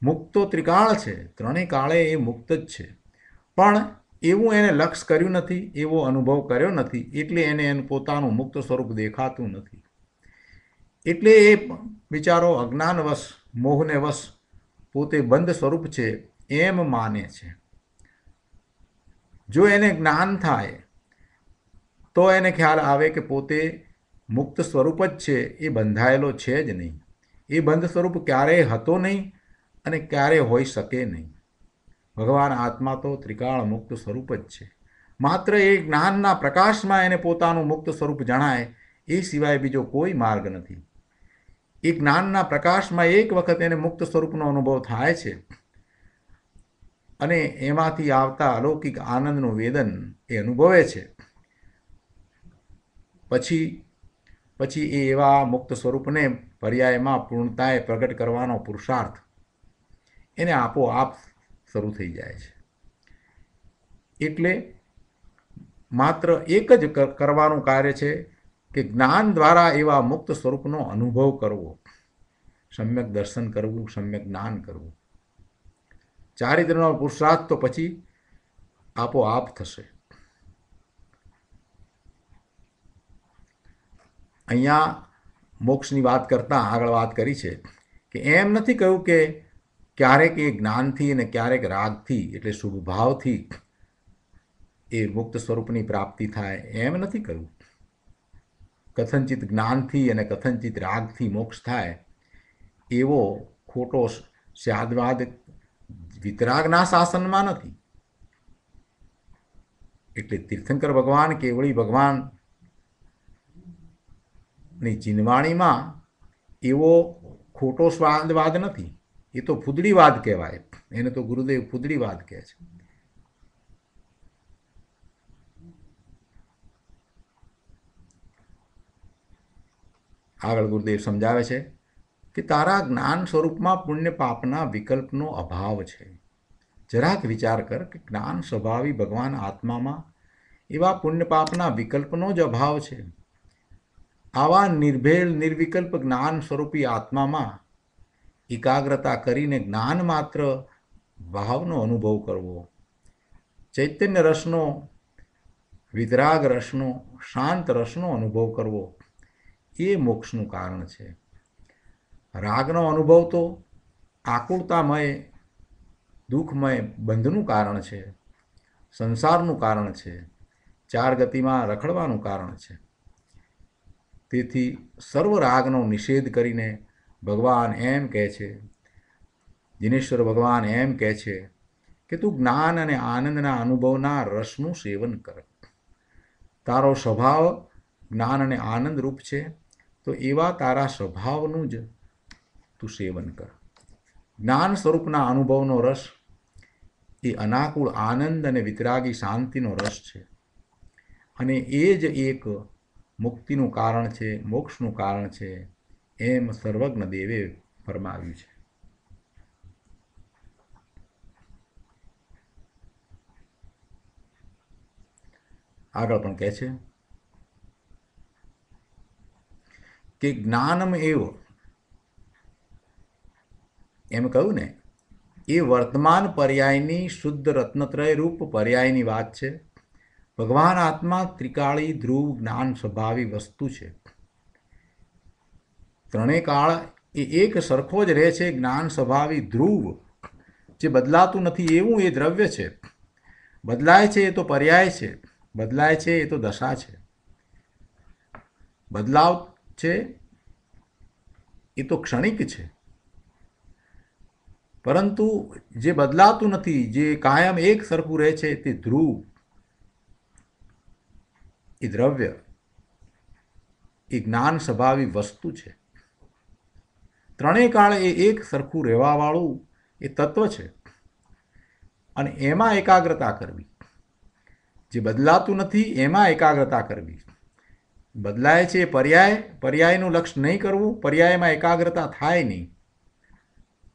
મુક્ત તો ત્રિકાળ છે, ત્રણેય કાળે એ મુક્ત જ છે, પણ એવું એને લક્ષ કર્યું નથી, એવો અનુભવ કર્યો નથી, એટલે એને એનું પોતાનું મુક્ત સ્વરૂપ દેખાતું નથી. એટલે એ બિચારો અજ્ઞાનવશ, મોહને વશ પોતે બંધ સ્વરૂપ છે એમ માને છે. જો એને જ્ઞાન થાય તો એને ખ્યાલ આવે કે પોતે મુક્ત સ્વરૂપ જ છે, એ બંધાયેલો છે જ નહીં. એ બંધ સ્વરૂપ ક્યારેય હતો નહીં અને ક્યારેય હોઈ શકે નહીં. ભગવાન આત્મા તો ત્રિકાળ મુક્ત સ્વરૂપ જ છે. માત્ર એ જ્ઞાનના પ્રકાશમાં એને પોતાનું મુક્ત સ્વરૂપ જણાય, એ સિવાય બીજો કોઈ માર્ગ નથી. એ જ્ઞાનના પ્રકાશમાં એક વખત એને મુક્ત સ્વરૂપનો અનુભવ થાય છે અને એમાંથી આવતા અલૌકિક આનંદનું વેદન એ અનુભવે છે. પછી એ એવા મુક્ત સ્વરૂપને પર્યાયમાં પૂર્ણતાએ પ્રગટ કરવાનો પુરુષાર્થ એને આપોઆપ શરૂ થઈ જાય છે. એટલે માત્ર એક જ કરવાનું કાર્ય છે કે જ્ઞાન દ્વારા એવા મુક્ત સ્વરૂપનો અનુભવ કરવો, સમ્યક દર્શન કરવું, સમ્યક જ્ઞાન કરવું. ચારિત્રનો પુરુષાર્થ તો પછી આપોઆપ થશે. અહીંયા મોક્ષની વાત કરતાં આગળ વાત કરી છે કે એમ નથી કહ્યું કે ક્યારેક એ જ્ઞાનથી અને ક્યારેક રાગથી એટલે શુભ ભાવથી એ મુક્ત સ્વરૂપની પ્રાપ્તિ થાય, એમ નથી કહ્યું. કથનચિત જ્ઞાનથી અને કથનચિત રાગથી મોક્ષ થાય એવો ખોટો સ્યાદવાદ વિતરાગના શાસનમાં નથી. એટલે તીર્થંકર ભગવાન, કેવળી ભગવાનની ચિન્વાણીમાં એવો ખોટો સ્વાદવાદ નથી. એ તો ફૂદડીવાદ કહેવાય. એને તો ગુરુદેવ ફૂદડીવાદ કહે છે. આગળ ગુરુદેવ સમજાવે છે કે તારા જ્ઞાન સ્વરૂપમાં પુણ્ય પાપના વિકલ્પનો અભાવ છે. જરાક વિચાર કર કે જ્ઞાન સ્વભાવી ભગવાન આત્મામાં એવા પુણ્ય પાપના વિકલ્પનો જ અભાવ છે. આવા નિર્ભેળ નિર્વિકલ્પ જ્ઞાન સ્વરૂપી આત્મામાં એકાગ્રતા કરીને જ્ઞાન માત્ર ભાવનો અનુભવ કરવો, ચૈતન્ય રસનો, વિતરાગ રસનો, શાંત રસનો અનુભવ કરવો, એ મોક્ષનું કારણ છે. રાગનો અનુભવ તો આકુળતામય, દુઃખમય બંધનું કારણ છે, સંસારનું કારણ છે, ચાર ગતિમાં રખડવાનું કારણ છે. તેથી સર્વ રાગનો નિષેધ કરીને ભગવાન એમ કહે છે, જિનેશ્વર ભગવાન એમ કહે છે કે તું જ્ઞાન અને આનંદના અનુભવના રસનું સેવન કર. તારો સ્વભાવ જ્ઞાન અને આનંદ રૂપ છે, તો એવા તારા સ્વભાવનું જ તું સેવન કર. જ્ઞાન સ્વરૂપના અનુભવનો રસ એ અનાકુળ આનંદ અને વિતરાગી શાંતિનો રસ છે, અને એ જ એક મુક્તિનું કારણ છે, મોક્ષનું કારણ છે, એમ સર્વજ્ઞ દેવે ફરમાવ્યું છે. આગળ પણ કહે છે કે જ્ઞાનમ એવ, એમ કહ્યું ને, એ વર્તમાન પર્યાયની શુદ્ધ રત્નત્રય રૂપ પર્યાયની વાત છે. ભગવાન આત્મા ત્રિકાળી ધ્રુવ જ્ઞાન સ્વભાવી વસ્તુ છે. ત્રણેય કાળ એ એક સરખો જ રહે છે. જ્ઞાન સ્વભાવી ધ્રુવ જે બદલાતું નથી એવું એ દ્રવ્ય છે. બદલાય છે એ તો પર્યાય છે, બદલાય છે એ તો દશા છે. બદલાવ છે એ તો ક્ષણિક છે, પરંતુ જે બદલાતું નથી, જે કાયમ એક સરખું રહે છે, તે ધ્રુવ, એ દ્રવ્ય, એ જ્ઞાન સ્વભાવી વસ્તુ છે. ત્રણેય કાળ એ એક સરખું રહેવાવાળું એ તત્વ છે અને એમાં એકાગ્રતા કરવી. જે બદલાતું નથી એમાં એકાગ્રતા કરવી. બદલાય છે પર્યાયનું લક્ષ્ય નહીં કરવું, પર્યાયમાં એકાગ્રતા થાય નહીં.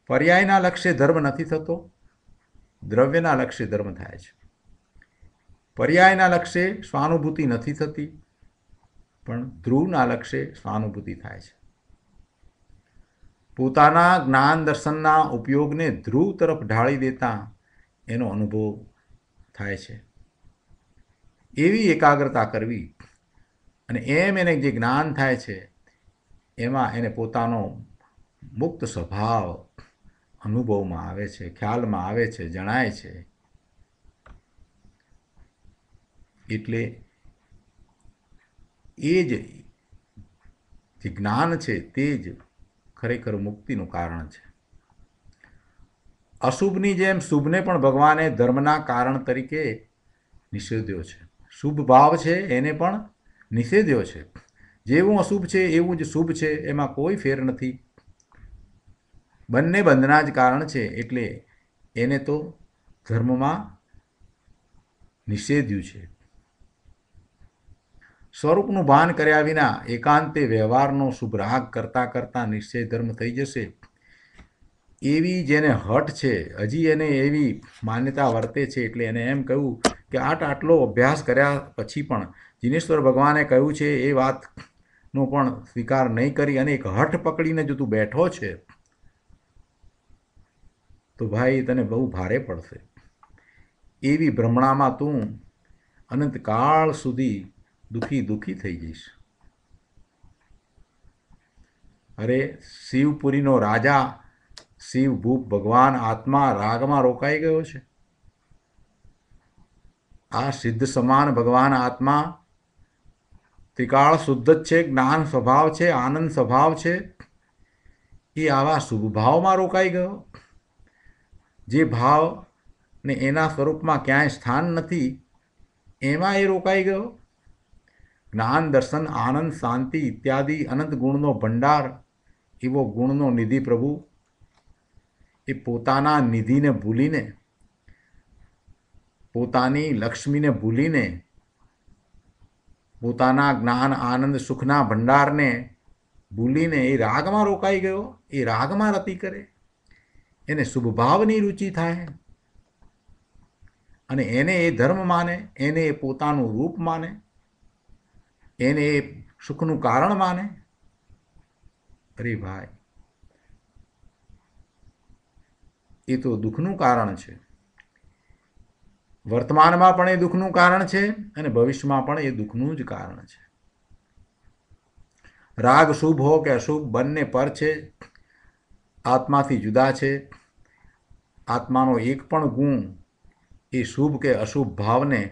પર્યાયના લક્ષ્ય ધર્મ નથી થતો, દ્રવ્યના લક્ષ્ય ધર્મ થાય છે. પર્યાયના લક્ષ્ય સ્વાનુભૂતિ નથી થતી, પણ ધ્રુવના લક્ષ્ય સ્વાનુભૂતિ થાય છે. પોતાના જ્ઞાન દર્શનના ઉપયોગને ધ્રુવ તરફ ઢાળી દેતા એનો અનુભવ થાય છે. એવી એકાગ્રતા કરવી અને એમ એને જે જ્ઞાન થાય છે એમાં એને પોતાનો મુક્ત સ્વભાવ અનુભવમાં આવે છે, ખ્યાલમાં આવે છે, જણાય છે. એટલે એ જ જે જ્ઞાન છે તે જ ખરેખર મુક્તિનું કારણ છે. અશુભની જેમ શુભને પણ ભગવાને ધર્મના કારણ તરીકે નિષેધ્યો છે. શુભ ભાવ છે એને પણ નિષેધ્યો છે. જેવું અશુભ છે એવું જ શુભ છે, એમાં કોઈ ફેર નથી. બંને બંધના જ કારણ છે, એટલે એને તો ધર્મમાં નિષેધ્યું છે. સ્વરૂપનું ભાન કર્યા વિના એકાંતે વ્યવહારનો શુભ રાગ કરતાં કરતાં નિશ્ચય ધર્મ થઈ જશે. એવી જેને હઠ છે, હજી એને એવી માન્યતા વર્તે છે, એટલે એને એમ કહ્યું કે આટલો અભ્યાસ કર્યા પછી પણ જીનેશ્વર ભગવાને કહ્યું છે એ વાતનો પણ સ્વીકાર નહીં કરી અને એક હઠ પકડીને જો તું બેઠો છે તો ભાઈ તને બહુ ભારે પડશે. એવી ભ્રમણામાં તું અનંતકાળ સુધી દુઃખી થઈ જઈશ. અરે શિવપુરીનો રાજા શિવ ભૂપ ભગવાન આત્મા રાગમાં રોકાઈ ગયો છે. આ સિદ્ધ સમાન ભગવાન આત્મા ત્રિકાળ શુદ્ધ જ છે, જ્ઞાન સ્વભાવ છે, આનંદ સ્વભાવ છે. એ આવા શુભ ભાવમાં રોકાઈ ગયો. જે ભાવ ને એના સ્વરૂપમાં ક્યાંય સ્થાન નથી એમાં એ રોકાઈ ગયો. જ્ઞાન દર્શન આનંદ શાંતિ ઇત્યાદિ અનંત ગુણનો ભંડાર એવો ગુણનો નિધિ પ્રભુ એ પોતાના નિધિને ભૂલીને, પોતાની લક્ષ્મીને ભૂલીને, પોતાના જ્ઞાન આનંદ સુખના ભંડારને ભૂલીને એ રાગમાં રોકાઈ ગયો. એ રાગમાં રતિ કરે, એને શુભ ભાવની રુચિ થાય અને એને એ ધર્મ માને, એને એ પોતાનું રૂપ માને, એને એ સુખનું કારણ માને. અરે ભાઈ, એ તો દુઃખનું કારણ છે. વર્તમાનમાં પણ એ દુઃખનું કારણ છે અને ભવિષ્યમાં પણ એ દુઃખનું જ કારણ છે. રાગ શુભ હો કે અશુભ બંને પર છે, આત્માથી જુદા છે. આત્માનો એક પણ ગુણ એ શુભ કે અશુભ ભાવને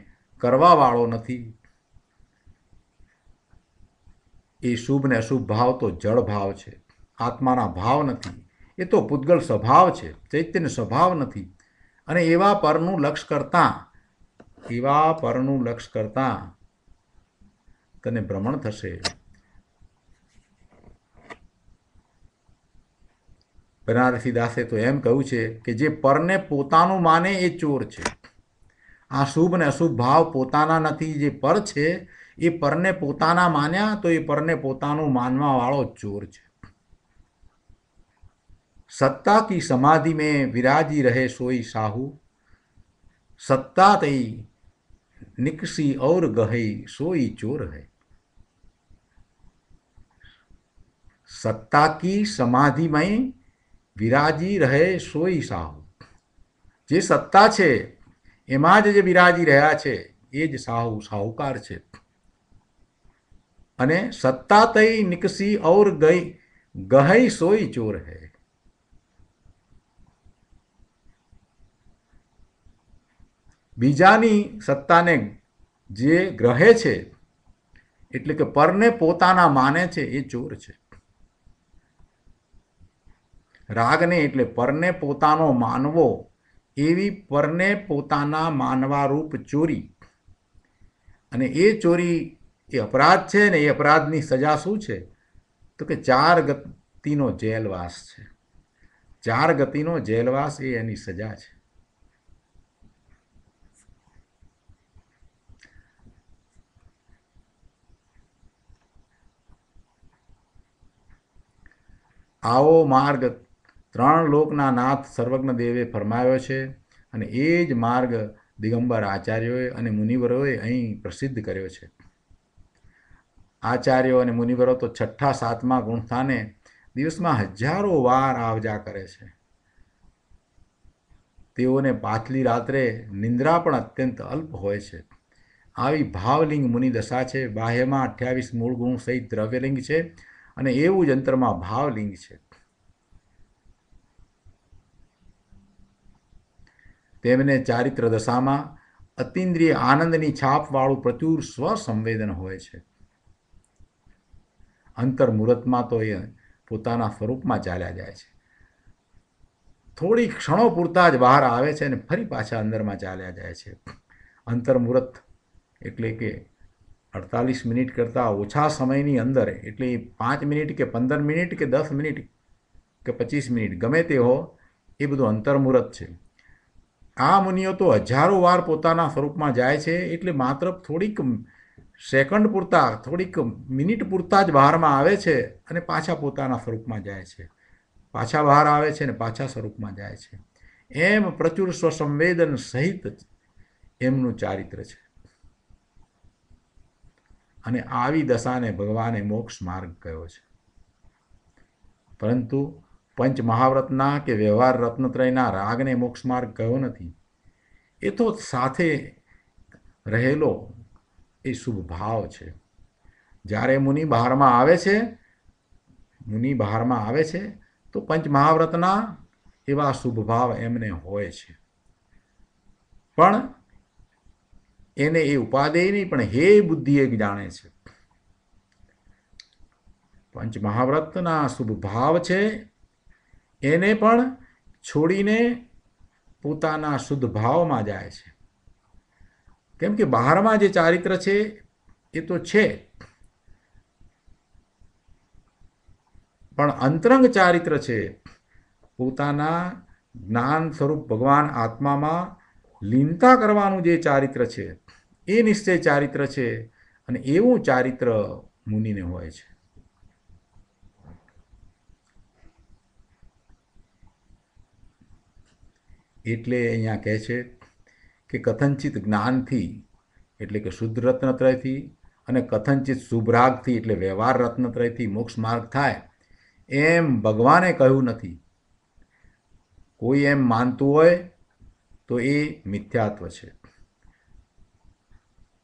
કરવાવાળો નથી. એ શુભ ને અશુભ ભાવ તો જળ ભાવ છે, આત્માના ભાવ નથી. એ તો પૂતગલ સ્વભાવ છે, ચૈતન્ય સ્વભાવ નથી. અને એવા પરનું લક્ષ કરતાં તને ભ્રમણ થશે. બનારસી દાસે તો એમ કહ્યું છે કે જે પરને પોતાનું માને એ ચોર છે. આ શુભ ને અશુભ ભાવ પોતાના નથી. જે પર છે એ પરને પોતાના માન્યા તો એ પરને પોતાનું માનવા વાળો ચોર છે. सत्ता की समाधि में विराजी रहे सोई साहू, सत्ता तई निकसी और गहई सोई चोर है. सत्ता की समाधि में विराजी रहे सोई साहू. જે સત્તા છે એમાં જ જે વિરાજી રહ્યા છે એ જ સાહુકાર છે. અને સત્તા તઈ નિકસી और ગહઈ સોઈ ચોર है. બીજાની સત્તાને જે ગ્રહે છે એટલે કે પરને પોતાના માને છે એ ચોર છે. રાગને એટલે પરને પોતાનો માનવો, એવી પરને પોતાના માનવા રૂપ ચોરી. અને એ ચોરી એ અપરાધ છે ને એ અપરાધની સજા શું છે તો કે 4 ગતિનો જેલવાસ છે. ચાર ગતિનો જેલવાસ એ એની સજા છે. આવો માર્ગ ત્રણ લોકના નાથ સર્વજ્ઞ દેવે ફરમાવ્યો છે અને એ જ માર્ગ દિગંબર આચાર્યોએ અને મુનિવરોએ અહીં પ્રસિદ્ધ કર્યો છે. આચાર્યો અને મુનિવરો તો છઠ્ઠા સાતમા ગુણસ્થાને દિવસમાં હજારો વાર આવજા કરે છે. તેઓને પાછલી રાત્રે નિંદ્રા પણ અત્યંત અલ્પ હોય છે. આવી ભાવલિંગ મુનિ દશા છે. બાહ્યમાં 28 મૂળ ગુણ સહિત દ્રવ્યલિંગ છે અને એવું જ અંતરમાં ભાવલિંગ છે. તેમને ચારિત્ર દશામાં અતિન્દ્રિય આનંદની છાપવાળું પ્રચુર સ્વસંવેદન હોય છે. અંતર મુહૂર્તમાં તો એ પોતાના સ્વરૂપમાં ચાલ્યા જાય છે. થોડી ક્ષણો પૂરતા જ બહાર આવે છે અને ફરી પાછા અંદરમાં ચાલ્યા જાય છે. અંતર મુહૂર્ત એટલે કે 48 મિનિટ કરતાં ઓછા સમયની અંદર, એટલે 5 મિનિટ કે 15 મિનિટ કે 10 મિનિટ કે 25 મિનિટ ગમે તે હો, એ બધું અંતર મુહૂર્ત છે. આ મુનિઓ તો હજારો વાર પોતાના સ્વરૂપમાં જાય છે, એટલે માત્ર થોડીક સેકન્ડ પૂરતા, થોડીક મિનિટ પૂરતા જ બહારમાં આવે છે અને પાછા પોતાના સ્વરૂપમાં જાય છે. પાછા બહાર આવે છે અને પાછા સ્વરૂપમાં જાય છે. એમ પ્રચુર સ્વસંવેદન સહિત એમનું ચારિત્ર છે. અને આવી દશાને ભગવાને મોક્ષ માર્ગ કહ્યો છે. પરંતુ પંચ મહાવ્રતના કે વ્યવહાર રત્નત્રયના રાગને મોક્ષ માર્ગ કહ્યો નથી. એ તો સાથે રહેલો એ શુભ ભાવ છે. જ્યારે મુનિ બહારમાં આવે છે તો પંચ મહાવ્રતના એવા શુભ ભાવ એમને હોય છે. પણ એને એ ઉપાદેય નહીં, પણ હે બુદ્ધિ એક જાણે છે. પંચ મહાવ્રતના શુભ ભાવ છે એને પણ છોડીને પોતાના શુદ્ધ ભાવમાં જાય છે. કેમ કે બહારમાં જે ચારિત્ર છે એ તો છે, પણ અંતરંગ ચારિત્ર છે, પોતાના જ્ઞાન સ્વરૂપ ભગવાન આત્મામાં લીનતા કરવાનું જે ચારિત્ર છે એ નિશ્ચય ચારિત્ર છે. અને એવું ચારિત્ર મુનિને હોય છે. એટલે અહીંયા કહે છે કે કથનચિત જ્ઞાનથી એટલે કે શુદ્ધ રત્નત્રયથી અને કથનચિત શુભરાગથી એટલે વ્યવહાર રત્નત્રયથી મોક્ષ માર્ગ થાય એમ ભગવાને કહ્યું નથી. કોઈ એમ માનતું હોય તો એ મિથ્યાત્વ છે.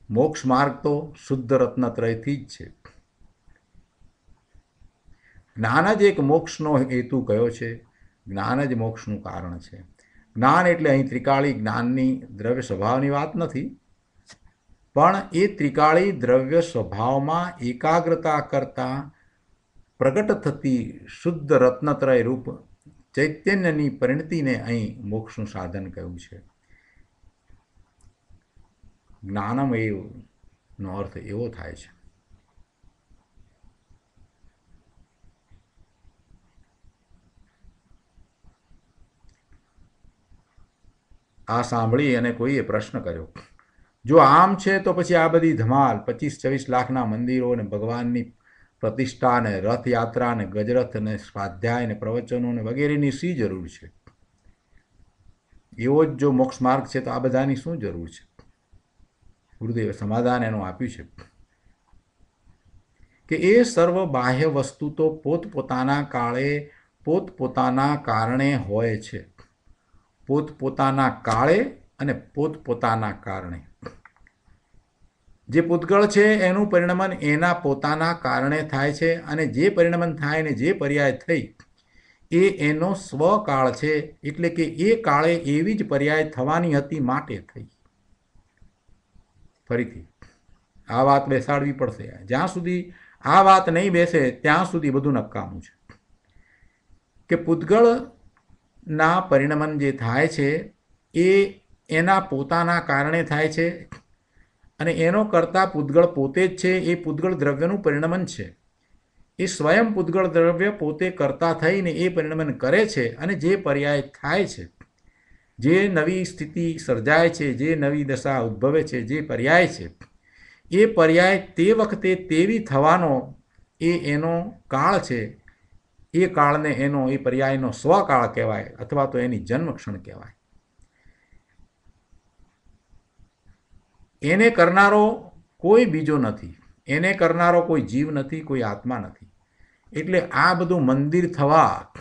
મોક્ષ માર્ગ તો શુદ્ધ રત્નત્રયથી જ છે. જ્ઞાન જ એક મોક્ષનો હેતુ કયો છે. જ્ઞાન જ મોક્ષનું કારણ છે. જ્ઞાન એટલે અહીં ત્રિકાળી જ્ઞાનની દ્રવ્ય સ્વભાવની વાત નથી, પણ એ ત્રિકાળી દ્રવ્ય સ્વભાવમાં એકાગ્રતા કરતાં પ્રગટ થતી શુદ્ધ રત્નત્રય રૂપ ચૈતન્યની પરિણતિને અહીં મોક્ષનું સાધન કહ્યું છે. જ્ઞાનમ એવનો અર્થ એવો થાય છે. આ સાંભળી અને કોઈએ પ્રશ્ન કર્યો, જો આમ છે તો પછી આ બધી ધમાલ 25-26 લાખના મંદિરો અને ભગવાનની પ્રતિષ્ઠા ને રથયાત્રા ને ગજરથ ને સ્વાધ્યાય ને પ્રવચનો ને વગેરેની શી જરૂર છે? એવો જ જો મોક્ષ માર્ગ છે તો આ બધાની શું જરૂર છે? ગુરુદેવે સમાધાન એનું આપ્યું છે કે એ સર્વ બાહ્ય વસ્તુ તો પોતપોતાના કાળે પોતપોતાના કારણે હોય છે. પોતપોતાના કાળે અને પોતપોતાના કારણે. જે પૂતગળ છે એનું પરિણમન એના પોતાના કારણે થાય છે, અને જે પરિણમન થાય ને જે પર્યાય થઈ એ એનો સ્વકાળ છે. એટલે કે એ કાળે એવી જ પર્યાય થવાની હતી માટે થઈ. ફરીથી આ વાત બેસાડવી પડશે. જ્યાં સુધી આ વાત નહીં બેસે ત્યાં સુધી બધું નકામું છે. કે પૂતગળના પરિણમન જે થાય છે એ એના પોતાના કારણે થાય છે, અને એનો કરતાં પૂતગળ પોતે જ છે. એ પૂતગળ દ્રવ્યનું પરિણમન છે. એ સ્વયં પૂતગળ દ્રવ્ય પોતે કરતા થઈને એ પરિણમન કરે છે, અને જે પર્યાય થાય છે, જે નવી સ્થિતિ સર્જાય છે, જે નવી દશા ઉદ્ભવે છે, જે પર્યાય છે, એ પર્યાય તે વખતે તેવી થવાનો એ એનો કાળ છે. એ કાળને એનો એ પર્યાયનો સ્વકાળ કહેવાય, અથવા તો એની જન્મક્ષણ કહેવાય. એને કરનારો કોઈ બીજો નથી, એને કરનારો કોઈ જીવ નથી, કોઈ આત્મા નથી. એટલે આ બધું મંદિર થવા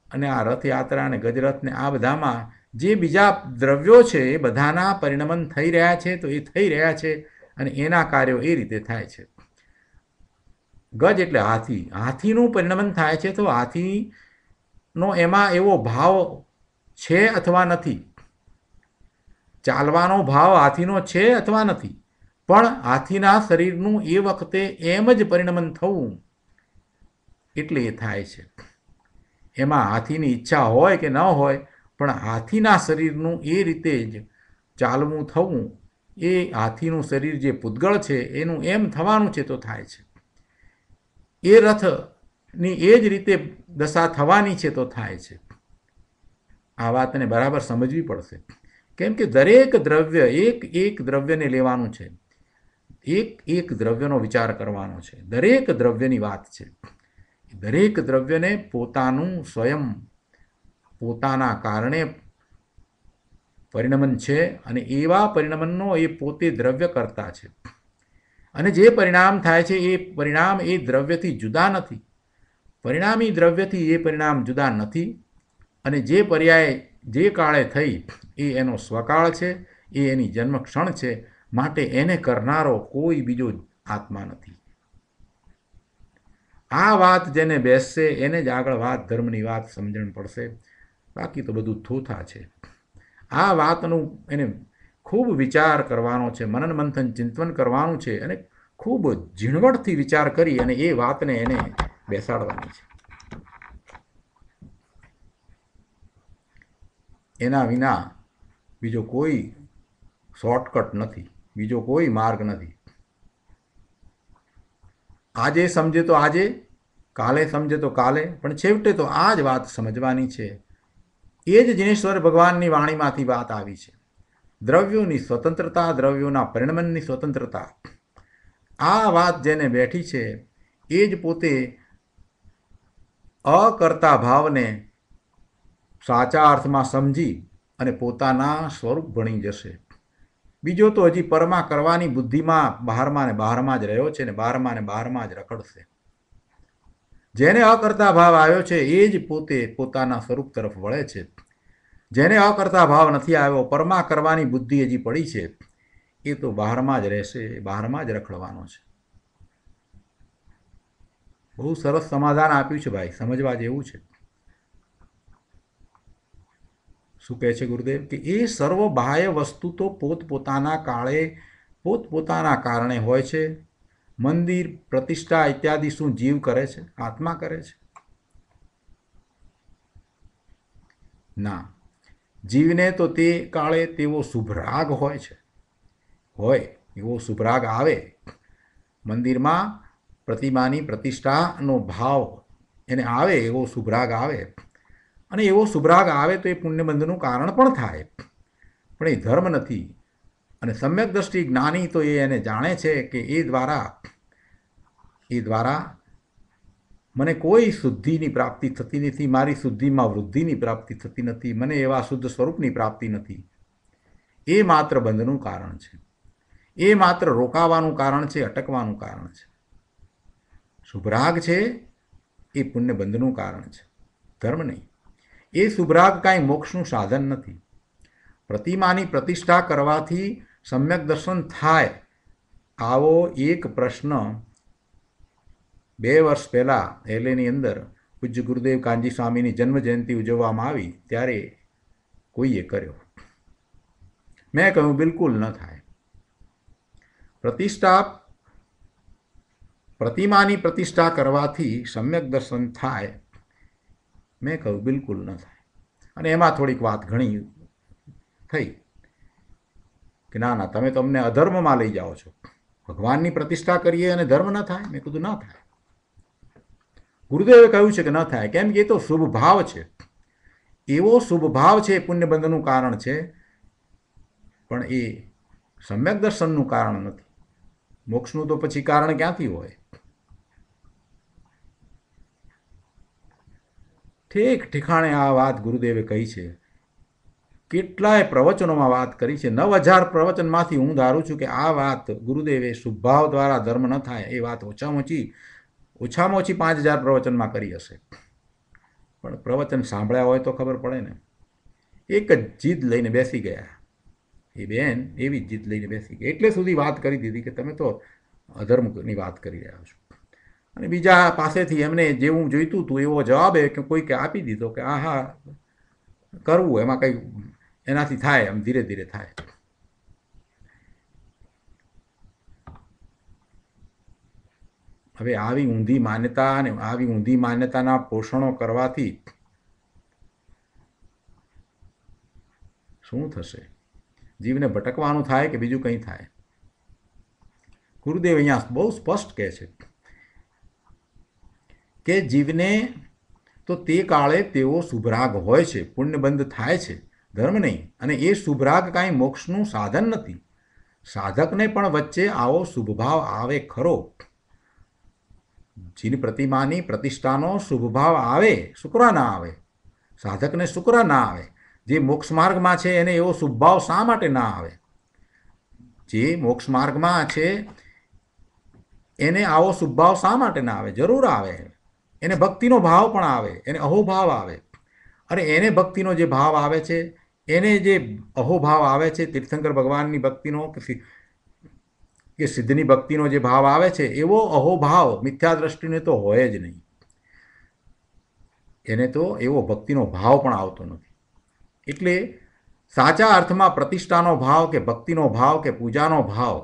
અને આ રથયાત્રા અને ગજરથને આ બધામાં જે બીજા દ્રવ્યો છે એ બધાના પરિણમન થઈ રહ્યા છે, તો એ થઈ રહ્યા છે, અને એના કાર્યો એ રીતે થાય છે. ગજ એટલે હાથી, હાથીનું પરિણમન થાય છે, તો હાથીનો એમાં એવો ભાવ છે અથવા નથી, ચાલવાનો ભાવ હાથીનો છે અથવા નથી, પણ હાથીના શરીરનું એ વખતે એમ જ પરિણમન થવું એટલે એ થાય છે. એમાં હાથીની ઈચ્છા હોય કે ન હોય, પણ હાથીના શરીરનું એ રીતે જ ચાલવું થવું, એ હાથીનું શરીર જે પૂતગળ છે એનું એમ થવાનું છે તો થાય છે. એ રથની એ જ રીતે દશા થવાની છે તો થાય છે. આ વાતને બરાબર સમજવી પડશે, કેમ કે દરેક દ્રવ્ય એક દ્રવ્યને લેવાનું છે, એક દ્રવ્યનો વિચાર કરવાનો છે. દરેક દ્રવ્યની વાત છે. દરેક દ્રવ્યને પોતાનું સ્વયં પોતાના કારણે પરિણમન છે, અને એવા પરિણમનનો એ પોતે દ્રવ્ય કરતા છે. અને જે પરિણામ થાય છે એ પરિણામ એ દ્રવ્યથી જુદા નથી. પરિણામી દ્રવ્યથી એ પરિણામ જુદા નથી. અને જે પર્યાય જે કાળે થઈ એ એનો સ્વકાળ છે, એ એની જન્મક્ષણ છે. માટે એને કરનારો કોઈ બીજો આત્મા નથી. આ વાત જેને બેસશે એને જ આગળ વાત ધર્મની વાત સમજણ પડશે. બાકી તો બધું થોથા છે. આ વાતનું એને ખૂબ વિચાર કરવાનો છે, મનન મંથન ચિંતન કરવાનું છે, અને ખૂબ ઝીણવટથી વિચાર કરી અને એ વાતને એને બેસાડવાની છે. એના વિના બીજો કોઈ શોર્ટકટ નથી, બીજો કોઈ માર્ગ નથી. આજે સમજે તો આજે, કાલે સમજે તો કાલે, પણ છેવટે તો આ જ વાત સમજવાની છે. એ જ જિનેશ્વર ભગવાનની વાણીમાંથી વાત આવી છે. દ્રવ્યોની સ્વતંત્રતા, દ્રવ્યોના પરિણમનની સ્વતંત્રતા, આ વાત જેને બેઠી છે એ જ પોતે અકર્તા ભાવને સાચા અર્થમાં સમજી અને પોતાના સ્વરૂપ ભણી જશે. બીજો તો હજી પરમાં કરવાની બુદ્ધિમાં બહારમાં ને બહારમાં જ રહ્યો છે, ને બહારમાં ને બહારમાં જ રખડશે. જેને અકર્તા ભાવ આવ્યો છે એ જ પોતે પોતાના સ્વરૂપ તરફ વળે છે. જેને અકર્તા ભાવ નથી આવ્યો, પરમાં કરવાની બુદ્ધિ હજી પડી છે, એ તો બહારમાં જ રહેશે, બહારમાં જ રખડવાનો છે. બહુ સરસ સમાધાન આપ્યું છે ભાઈ, સમજવા જેવું છે. શું કહે છે ગુરુદેવ કે એ સર્વ બાહ્ય વસ્તુ તો પોતપોતાના કાળે પોતપોતાના કારણે હોય છે. મંદિર, પ્રતિષ્ઠા ઇત્યાદિ શું જીવ કરે છે? આત્મા કરે છે? ના, જીવને તો તે કાળે તેવો શુભરાગ હોય છે, હોય એવો શુભરાગ આવે. મંદિરમાં પ્રતિમાની પ્રતિષ્ઠાનો ભાવ એને આવે, એવો શુભરાગ આવે. અને એવો શુભરાગ આવે તો એ પુણ્યબંધનું કારણ પણ થાય, પણ એ ધર્મ નથી. અને સમ્યક દ્રષ્ટિ જ્ઞાની તો એને જાણે છે કે એ દ્વારા મને કોઈ શુદ્ધિની પ્રાપ્તિ થતી નથી, મારી શુદ્ધિમાં વૃદ્ધિની પ્રાપ્તિ થતી નથી, મને એવા શુદ્ધ સ્વરૂપની પ્રાપ્તિ નથી. એ માત્ર બંધનું કારણ છે, એ માત્ર રોકાવાનું કારણ છે, અટકવાનું કારણ છે. શુભરાગ છે એ પુણ્યબંધનું કારણ છે, ધર્મ નહીં. એ શુભરાગ કાંઈ મોક્ષનું સાધન નથી. પ્રતિમાની પ્રતિષ્ઠા કરવાથી સમ્યક દર્શન થાય, આવો એક પ્રશ્ન 2 વર્ષ પહેલાં એલેની અંદર પૂજ્ય ગુરુદેવ કાનજી સ્વામીની જન્મજયંતિ ઉજવવામાં આવી ત્યારે કોઈએ કર્યો. મેં કહ્યું બિલકુલ ન થાય. પ્રતિમાની પ્રતિષ્ઠા કરવાથી સમ્યક દર્શન થાય, મેં કહ્યું બિલકુલ ન થાય. અને એમાં થોડીક વાત ઘણી થઈ કે ના તમે તો અમને અધર્મમાં લઈ જાઓ છો. ભગવાનની પ્રતિષ્ઠા કરીએ અને ધર્મ ન થાય? મેં કીધું ના થાય. ગુરુદેવે કહ્યું છે કે ન થાય, કેમ કે એ તો શુભ ભાવ છે. એવો શુભ ભાવ છે એ પુણ્યબંધનું કારણ છે, પણ એ સમ્યક દર્શનનું કારણ નથી. મોક્ષનું તો પછી કારણ ક્યાંથી હોય? ઠેક ઠેકાણે આ વાત ગુરુદેવે કહી છે. કેટલાય પ્રવચનોમાં વાત કરી છે. 9,000 પ્રવચનમાંથી હું ધારું છું કે આ વાત ગુરુદેવે શુભભાવ દ્વારા ધર્મ ન થાય એ વાત ઓછામાં ઓછી 5,000 પ્રવચનમાં કરી હશે. પણ પ્રવચન સાંભળ્યા હોય તો ખબર પડે ને. એક જ જીદ લઈને બેસી ગયા એ બેન, એવી જીદ લઈને બેસી ગયા. એટલે સુધી વાત કરી દીધી કે તમે તો અધર્મની વાત કરી રહ્યા છો. અને બીજા પાસેથી એમને જેવું જોઈતું હતું એવો જવાબ કે કોઈકે આપી દીધો કે હા કરવું, એમાં કંઈ એનાથી થાય, એમ ધીરે ધીરે થાય. હવે આવી ઊંધી માન્યતા અને આવી ઊંધી માન્યતાના પોષણો કરવાથી શું થશે? જીવને ભટકવાનું થાય કે બીજું કંઈ થાય? ગુરુદેવ અહીંયા બહુ સ્પષ્ટ કહે છે કે જીવને તો તે કાળે તેઓ શુભરાગ હોય છે, પુણ્યબંધ થાય છે, ધર્મ નહીં. અને એ શુભરાગ કાંઈ મોક્ષનું સાધન નથી. સાધકને પણ વચ્ચે આવો શુભભાવ આવે ખરો. જીન પ્રતિમાની પ્રતિષ્ઠાનો શુભભાવ આવે, શુક્ર ના આવે. સાધકને શુક્ર ના આવે. જે મોક્ષ માર્ગમાં છે એને એવો શુભભાવ શા માટે ના આવે? જે મોક્ષ માર્ગમાં છે એને આવો શુભભાવ શા માટે ના આવે? જરૂર આવે. એને ભક્તિનો ભાવ પણ આવે, એને અહોભાવ આવે. અરે એને ભક્તિનો જે ભાવ આવે છે, એને જે અહોભાવ આવે છે, તીર્થંકર ભગવાનની ભક્તિનો કે સિદ્ધની ભક્તિનો જે ભાવ આવે છે, એવો અહોભાવ મિથ્યા દ્રષ્ટિને તો હોય જ નહીં. એને તો એવો ભક્તિનો ભાવ પણ આવતો નથી. એટલે સાચા અર્થમાં પ્રતિષ્ઠાનો ભાવ કે ભક્તિનો ભાવ કે પૂજાનો ભાવ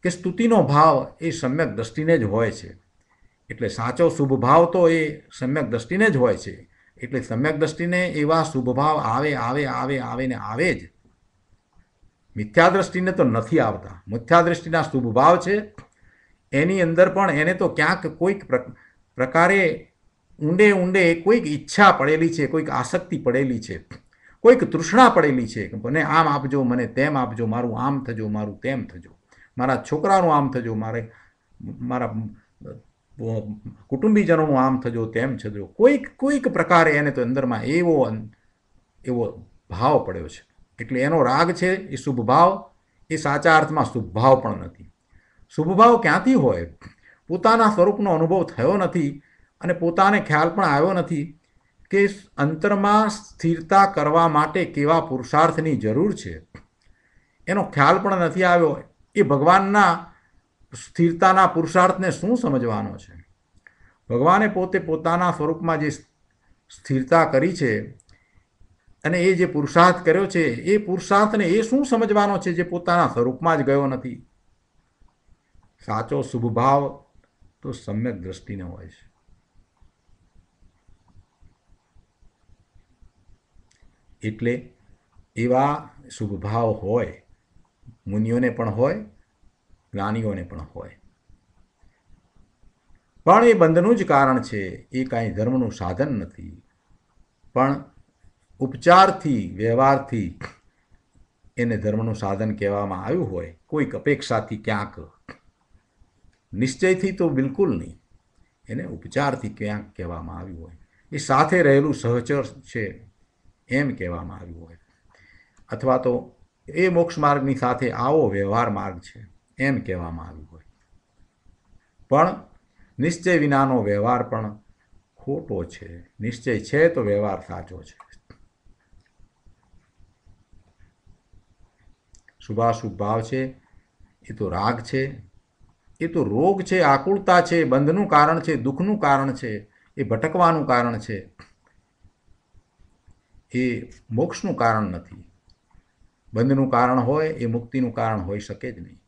કે સ્તુતિનો ભાવ એ સમ્યક દ્રષ્ટિને જ હોય છે. એટલે સાચો શુભ ભાવ તો એ સમ્યક દ્રષ્ટિને જ હોય છે. એટલે સમ્યક દ્રષ્ટિને એવા શુભ ભાવ આવે આવે આવે આવે ને આવે જ. મિથ્યા દ્રષ્ટિને તો નથી આવતા. મિથ્યા દ્રષ્ટિના શુભ ભાવ છે, એની અંદર પણ એને તો ક્યાંક કોઈક પ્રકારે ઊંડે ઊંડે કોઈક ઈચ્છા પડેલી છે, કોઈક આસક્તિ પડેલી છે, કોઈક તૃષ્ણા પડેલી છે કે મને આમ આપજો, મને તેમ આપજો, મારું આમ થજો, મારું તેમ થજો, મારા છોકરાનું આમ થજો, મારા કુટુંબીજનોનું આમ થજો, તેમ થજો. કોઈક પ્રકારે એને તો અંદરમાં એવો ભાવ પડ્યો છે. એટલે એનો રાગ છે એ શુભ ભાવ, એ સાચા અર્થમાં શુભ ભાવ પણ નથી. શુભ ભાવ ક્યાંથી હોય? પોતાના સ્વરૂપનો અનુભવ થયો નથી અને પોતાને ખ્યાલ પણ આવ્યો નથી કે અંતરમાં સ્થિરતા કરવા માટે કેવા પુરુષાર્થની જરૂર છે. એનો ખ્યાલ પણ નથી આવ્યો. એ ભગવાનના સ્થિરતાના પુરુષાર્થને શું સમજવાનો છે? ભગવાને પોતે પોતાના સ્વરૂપમાં જે સ્થિરતા કરી છે અને એ જે પુરુષાર્થ કર્યો છે, એ પુરુષાર્થને એ શું સમજવાનો છે જે પોતાના સ્વરૂપમાં જ ગયો નથી? સાચો શુભ ભાવ તો સમ્યક દ્રષ્ટિને હોય છે. એટલે એવા શુભ ભાવ હોય, મુનિઓને પણ હોય, જ્ઞાનીઓને પણ હોય. પણ એ બંધનું જ કારણ છે. એ કાંઈ ધર્મનું સાધન નથી. પણ ઉપચારથી, વ્યવહારથી એને ધર્મનું સાધન કહેવામાં આવ્યું હોય, કોઈક અપેક્ષાથી ક્યાંક, નિશ્ચયથી તો બિલકુલ નહીં. એને ઉપચારથી ક્યાંક કહેવામાં આવ્યું હોય. એ સાથે રહેલું સહચર છે એમ કહેવામાં આવ્યું હોય. અથવા તો એ મોક્ષ માર્ગની સાથે આવો વ્યવહાર માર્ગ છે એમ કહેવામાં આવ્યું હોય. પણ નિશ્ચય વિનાનો વ્યવહાર પણ ખોટો છે. નિશ્ચય છે તો વ્યવહાર સાચો છે. શુભાશુભ ભાવ છે એ તો રાગ છે, એ તો રોગ છે, આકુળતા છે, બંધનું કારણ છે, દુઃખનું કારણ છે, એ ભટકવાનું કારણ છે. એ મોક્ષનું કારણ નથી. બંધનું કારણ હોય એ મુક્તિનું કારણ હોઈ શકે જ નહીં.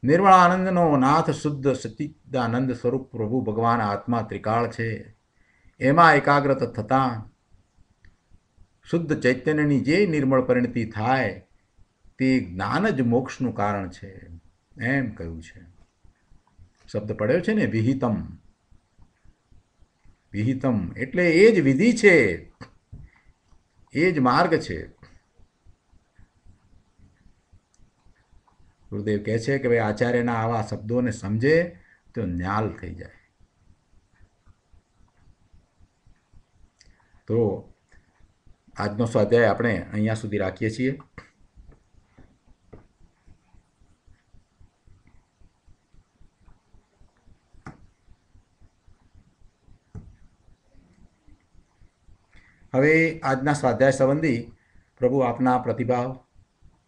નિર્મળાનંદનો નાથ શુદ્ધ સચ્ચિદાનંદ સ્વરૂપ પ્રભુ ભગવાન આત્મા ત્રિકાળ છે. એમાં એકાગ્રત થતાં શુદ્ધ ચૈતન્યની જે નિર્મળ પરિણતિ થાય તે જ્ઞાન જ મોક્ષનું કારણ છે એમ કહ્યું છે. શબ્દ પડ્યો છે ને, વિહિતમ. વિહિતમ એટલે એ જ વિધિ છે, એ જ માર્ગ છે. ગુરુદેવ કહે છે કે ભાઈ આચાર્યના આવા શબ્દોને સમજે તો ન્યાલ થઈ જાય. તો આજનો સ્વાધ્યાય આપણે અહીંયા સુધી રાખીએ છીએ. હવે આજના સ્વાધ્યાય સંબંધી પ્રભુ આપના પ્રતિભાવ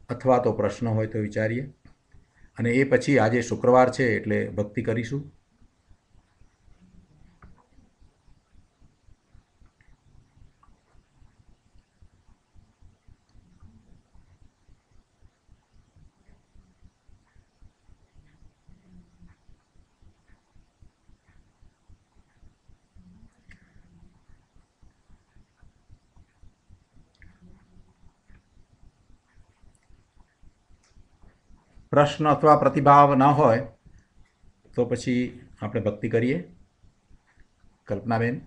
અથવા તો પ્રશ્નો હોય તો વિચારીએ, અને એ પછી આજે શુક્રવાર છે એટલે ભક્તિ કરીશું. પ્રશ્ન અથવા પ્રતિભાવ ન હોય તો પછી આપણે ભક્તિ કરીએ. કલ્પનાબેન.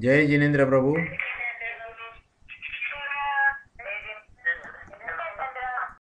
જય જિનેન્દ્ર પ્રભુ.